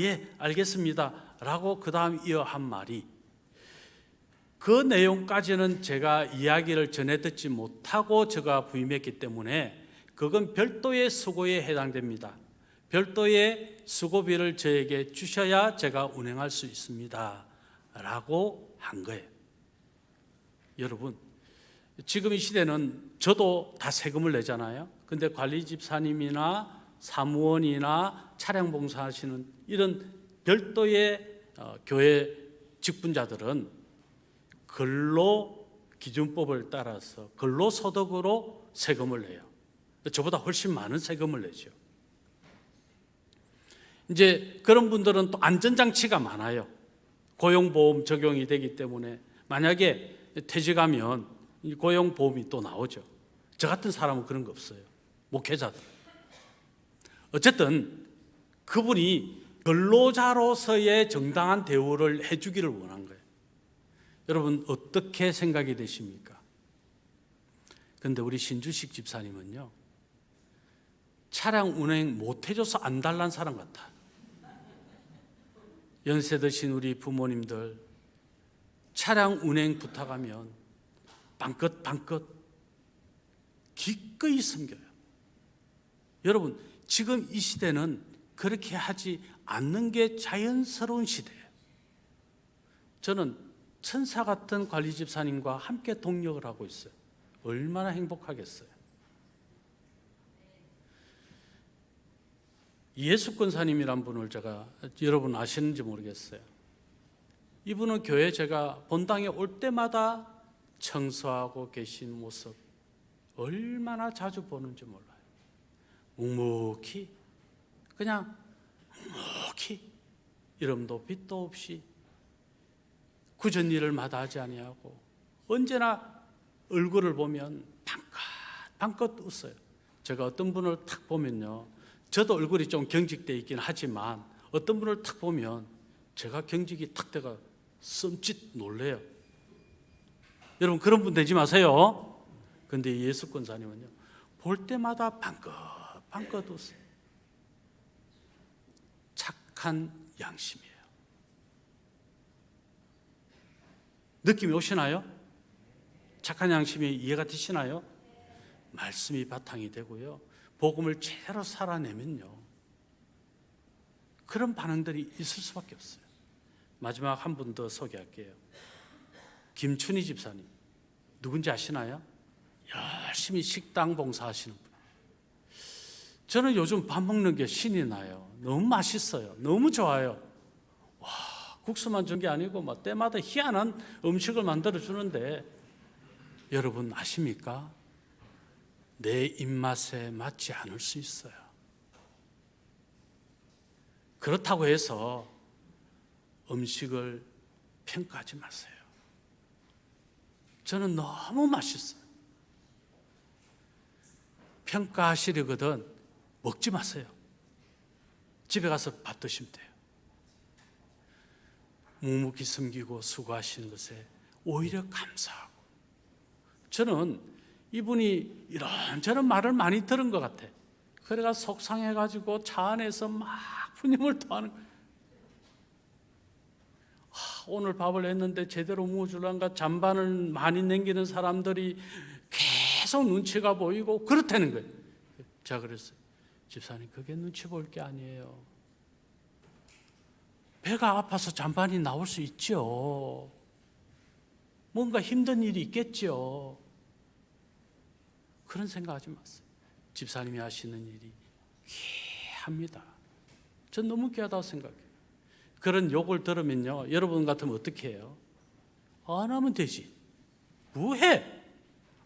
S1: 예 알겠습니다 라고 그 다음 이어 한 말이, 그 내용까지는 제가 이야기를 전해 듣지 못하고 제가 부임했기 때문에 그건 별도의 수고에 해당됩니다. 별도의 수고비를 저에게 주셔야 제가 운행할 수 있습니다 라고 한 거예요. 여러분, 지금 이 시대는 저도 다 세금을 내잖아요. 근데 관리 집사님이나 사무원이나 차량 봉사하시는 이런 별도의 교회 직분자들은 근로기준법을 따라서 근로소득으로 세금을 내요. 저보다 훨씬 많은 세금을 내죠. 이제 그런 분들은 또 안전장치가 많아요. 고용보험 적용이 되기 때문에 만약에 퇴직하면 고용보험이 또 나오죠. 저 같은 사람은 그런 거 없어요. 목회자들. 어쨌든 그분이 근로자로서의 정당한 대우를 해주기를 원한 거예요. 여러분 어떻게 생각이 되십니까? 그런데 우리 신주식 집사님은요, 차량 운행 못 해줘서 안 달란 사람 같아. 연세 드신 우리 부모님들 차량 운행 부탁하면 방긋방긋 기꺼이 섬겨요. 여러분 지금 이 시대는 그렇게 하지 않는 게 자연스러운 시대예요. 저는 천사 같은 관리 집사님과 함께 동력을 하고 있어요. 얼마나 행복하겠어요. 이예숙 권사님이란 분을 제가 여러분 아시는지 모르겠어요. 이분은 교회 제가 본당에 올 때마다 청소하고 계신 모습 얼마나 자주 보는지 몰라요. 묵묵히 그냥 묵묵히 이름도 빛도 없이 굳은 일을 마다하지 아니하고 언제나 얼굴을 보면 방긋방긋 웃어요. 제가 어떤 분을 탁 보면요, 저도 얼굴이 좀 경직되어 있긴 하지만 어떤 분을 탁 보면 제가 경직이 탁 돼가 썸짓 놀래요. 여러분 그런 분 되지 마세요. 그런데 예수 권사님은요, 볼 때마다 방긋방긋 웃어요. 착한 양심이에요. 느낌이 오시나요? 착한 양심이 이해가 되시나요? 말씀이 바탕이 되고요, 복음을 제대로 살아내면요, 그런 반응들이 있을 수밖에 없어요. 마지막 한 분 더 소개할게요. 김춘희 집사님, 누군지 아시나요? 열심히 식당 봉사하시는 분. 저는 요즘 밥 먹는 게 신이 나요. 너무 맛있어요. 너무 좋아요. 와, 국수만 준 게 아니고 막 때마다 희한한 음식을 만들어 주는데 여러분 아십니까? 내 입맛에 맞지 않을 수 있어요. 그렇다고 해서 음식을 평가하지 마세요. 저는 너무 맛있어요. 평가하시려거든 먹지 마세요. 집에 가서 밥 드시면 돼요. 묵묵히 섬기고 수고하시는 것에 오히려 감사하고. 저는 이분이 이런저런 말을 많이 들은 것 같아. 그래가 속상해가지고 차 안에서 막 푸념을 토하는 거예요. 오늘 밥을 했는데 제대로 먹어줄란가 잔반을 많이 남기는 사람들이 계속 눈치가 보이고 그렇다는 거예요. 제가 그랬어요. 집사님, 그게 눈치 볼 게 아니에요. 배가 아파서 잔반이 나올 수 있죠. 뭔가 힘든 일이 있겠죠. 그런 생각하지 마세요. 집사님이 하시는 일이 귀합니다. 전 너무 귀하다고 생각해요. 그런 욕을 들으면요, 여러분 같으면 어떻게 해요? 안 하면 되지. 뭐해?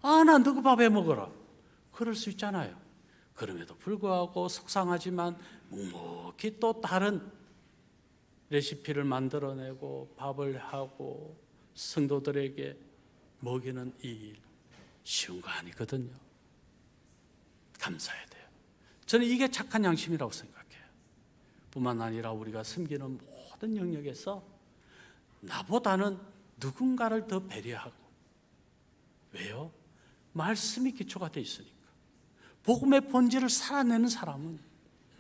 S1: 나 너그 밥 해 먹어라. 그럴 수 있잖아요. 그럼에도 불구하고 속상하지만 묵묵히 또 다른 레시피를 만들어내고 밥을 하고 성도들에게 먹이는 이 일, 쉬운 거 아니거든요. 감사해야 돼요. 저는 이게 착한 양심이라고 생각해요. 뿐만 아니라 우리가 섬기는 모든 영역에서 나보다는 누군가를 더 배려하고. 왜요? 말씀이 기초가 돼 있으니까. 복음의 본질을 살아내는 사람은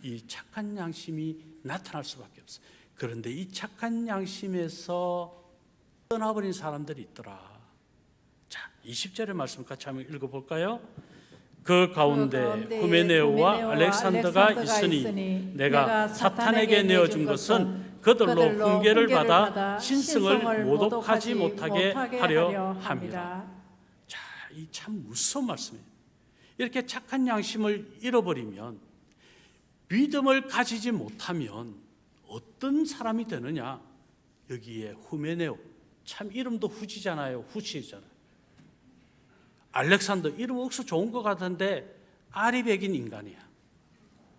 S1: 이 착한 양심이 나타날 수밖에 없어요. 그런데 이 착한 양심에서 떠나버린 사람들이 있더라. 자, 20절의 말씀 같이 한번 읽어볼까요? 그 가운데 후메네오와 알렉산더가 있으니 내가 사탄에게 내어준 것은 그들로 훈계를 받아 신성을 모독하지 못하게 하려 함이라. 자, 이 참 무서운 말씀이에요. 이렇게 착한 양심을 잃어버리면, 믿음을 가지지 못하면 어떤 사람이 되느냐? 여기에 후메네오, 참 이름도 후지잖아요. 후시잖아요. 알렉산더, 이름 억수 좋은 것 같은데 아리백인 인간이야.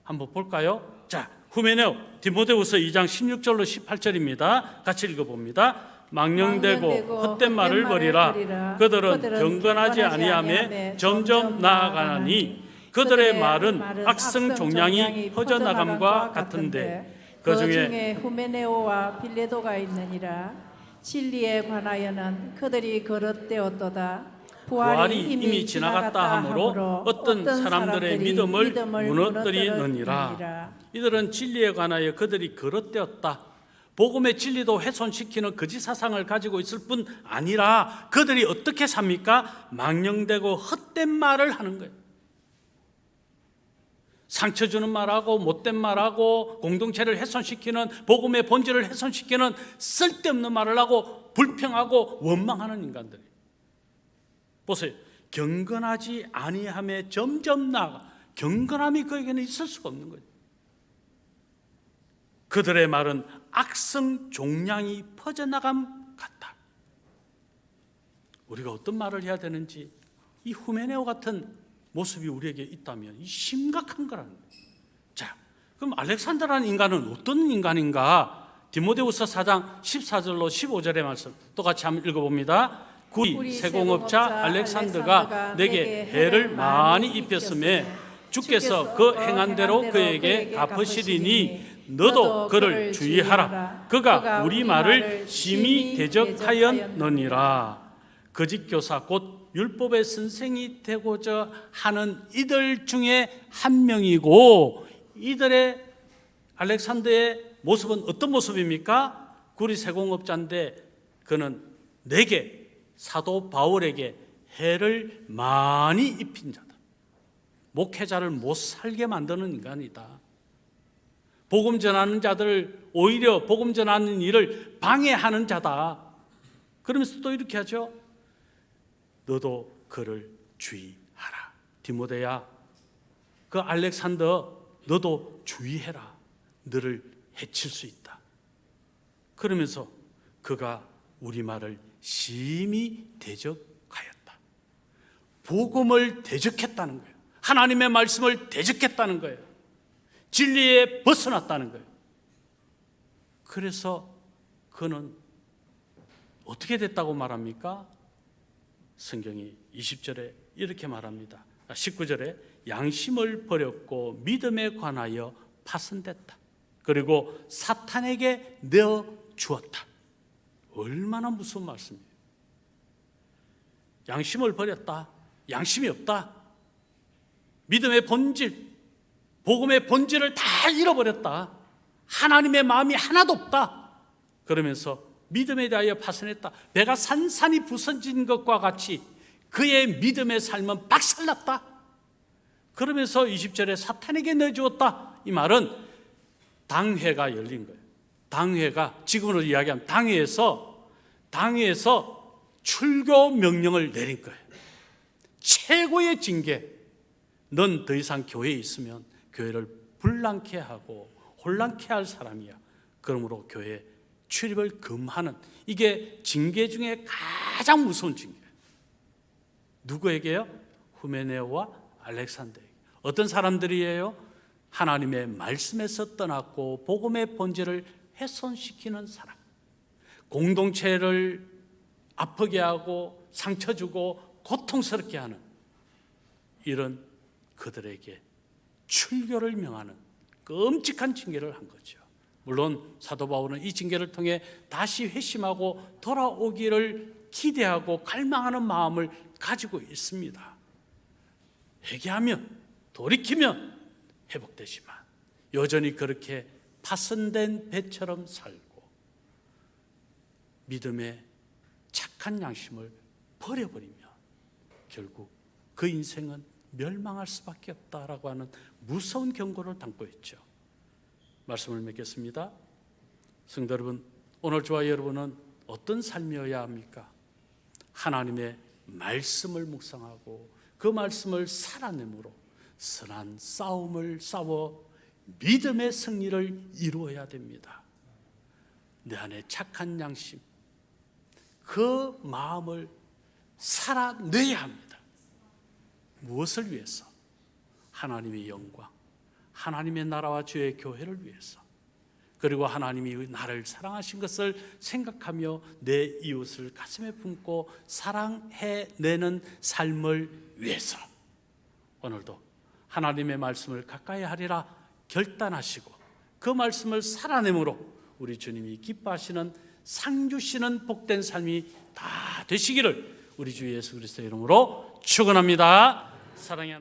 S1: 한번 볼까요? 자, 후메네오, 디모데후서 2장 16절로 18절입니다. 같이 읽어봅니다. 망령되고 헛된 말을 버리라. 그들은 경건하지 아니하며 점점 나아가나니 그들의 말은 악성 종량이 퍼져나감과 같은데
S2: 그 중에 후메네오와 빌레도가 있느니라. 진리에 관하여는 그들이 거듭되었도다.
S1: 부활이 이미 지나갔다 하므로 어떤 사람들의 믿음을 무너뜨리느니라. 이들은 진리에 관하여 그들이 거듭되었다. 복음의 진리도 훼손시키는 거짓 사상을 가지고 있을 뿐 아니라 그들이 어떻게 삽니까? 망령되고 헛된 말을 하는 거예요. 상처 주는 말하고 못된 말하고 공동체를 훼손시키는, 복음의 본질을 훼손시키는 쓸데없는 말을 하고 불평하고 원망하는 인간들이. 보세요. 경건하지 아니함에 점점 나아가. 경건함이 그에게는 있을 수가 없는 거예요. 그들의 말은 악성 종량이 퍼져나감 같다. 우리가 어떤 말을 해야 되는지, 이 후메네오 같은 모습이 우리에게 있다면 이 심각한 거라는 거예요. 자, 그럼 알렉산더라는 인간은 어떤 인간인가? 디모데후서 4장 14절로 15절의 말씀 똑같이 한번 읽어봅니다. 구리 세공업자 알렉산더가 내게 해를 많이 입혔음에 주께서 그 행한 대로 그에게 갚으시리니 너도 그를 주의하라. 그가 우리 말을 심히 대적하였느니라. 거짓 교사 곧 율법의 선생이 되고자 하는 이들 중에 한 명이고, 이들의 알렉산더의 모습은 어떤 모습입니까? 구리 세공업자인데 그는 내게, 사도 바울에게 해를 많이 입힌 자다. 목회자를 못 살게 만드는 인간이다. 복음 전하는 자들, 오히려 복음 전하는 일을 방해하는 자다. 그러면서 또 이렇게 하죠. 너도 그를 주의하라. 디모데야, 그 알렉산더 너도 주의해라. 너를 해칠 수 있다. 그러면서 그가 우리 말을 심히 대적하였다. 복음을 대적했다는 거예요. 하나님의 말씀을 대적했다는 거예요. 진리에 벗어났다는 거예요. 그래서 그는 어떻게 됐다고 말합니까? 성경이 20절에 이렇게 말합니다. 19절에 양심을 버렸고 믿음에 관하여 파손됐다. 그리고 사탄에게 내어 주었다. 얼마나 무서운 말씀이에요. 양심을 버렸다. 양심이 없다. 믿음의 본질, 복음의 본질을 다 잃어버렸다. 하나님의 마음이 하나도 없다. 그러면서 믿음에 대하여 파손했다. 배가 산산이 부서진 것과 같이 그의 믿음의 삶은 박살났다. 그러면서 20절에 사탄에게 내주었다. 이 말은 당회가 열린 거예요. 당회가, 지금으로 이야기하면 당회에서 출교 명령을 내린 거예요. 최고의 징계. 넌 더 이상 교회에 있으면 교회를 불난케 하고 혼란케 할 사람이야. 그러므로 교회 출입을 금하는, 이게 징계 중에 가장 무서운 징계예요. 누구에게요? 후메네오와 알렉산더에게. 어떤 사람들이에요? 하나님의 말씀에서 떠났고 복음의 본질을 훼손시키는 사람, 공동체를 아프게 하고 상처 주고 고통스럽게 하는 이런 그들에게 출교를 명하는 끔찍한 징계를 한 거죠. 물론 사도 바울은 이 징계를 통해 다시 회심하고 돌아오기를 기대하고 갈망하는 마음을 가지고 있습니다. 회개하면, 돌이키면 회복되지만 여전히 그렇게 파손된 배처럼 살고 믿음의 착한 양심을 버려버리면 결국 그 인생은 멸망할 수밖에 없다라고 하는 무서운 경고를 담고 있죠. 말씀을 맺겠습니다. 성도 여러분, 오늘 저와 여러분은 어떤 삶이어야 합니까? 하나님의 말씀을 묵상하고 그 말씀을 살아내므로 선한 싸움을 싸워 믿음의 승리를 이루어야 됩니다. 내 안에 착한 양심, 그 마음을 살아내야 합니다. 무엇을 위해서? 하나님의 영광, 하나님의 나라와 주의 교회를 위해서, 그리고 하나님이 나를 사랑하신 것을 생각하며 내 이웃을 가슴에 품고 사랑해내는 삶을 위해서 오늘도 하나님의 말씀을 가까이 하리라 결단하시고 그 말씀을 살아내므로 우리 주님이 기뻐하시는 상 주시는 복된 삶이 다 되시기를 우리 주 예수 그리스도의 이름으로 축원합니다. 사랑의 하나님.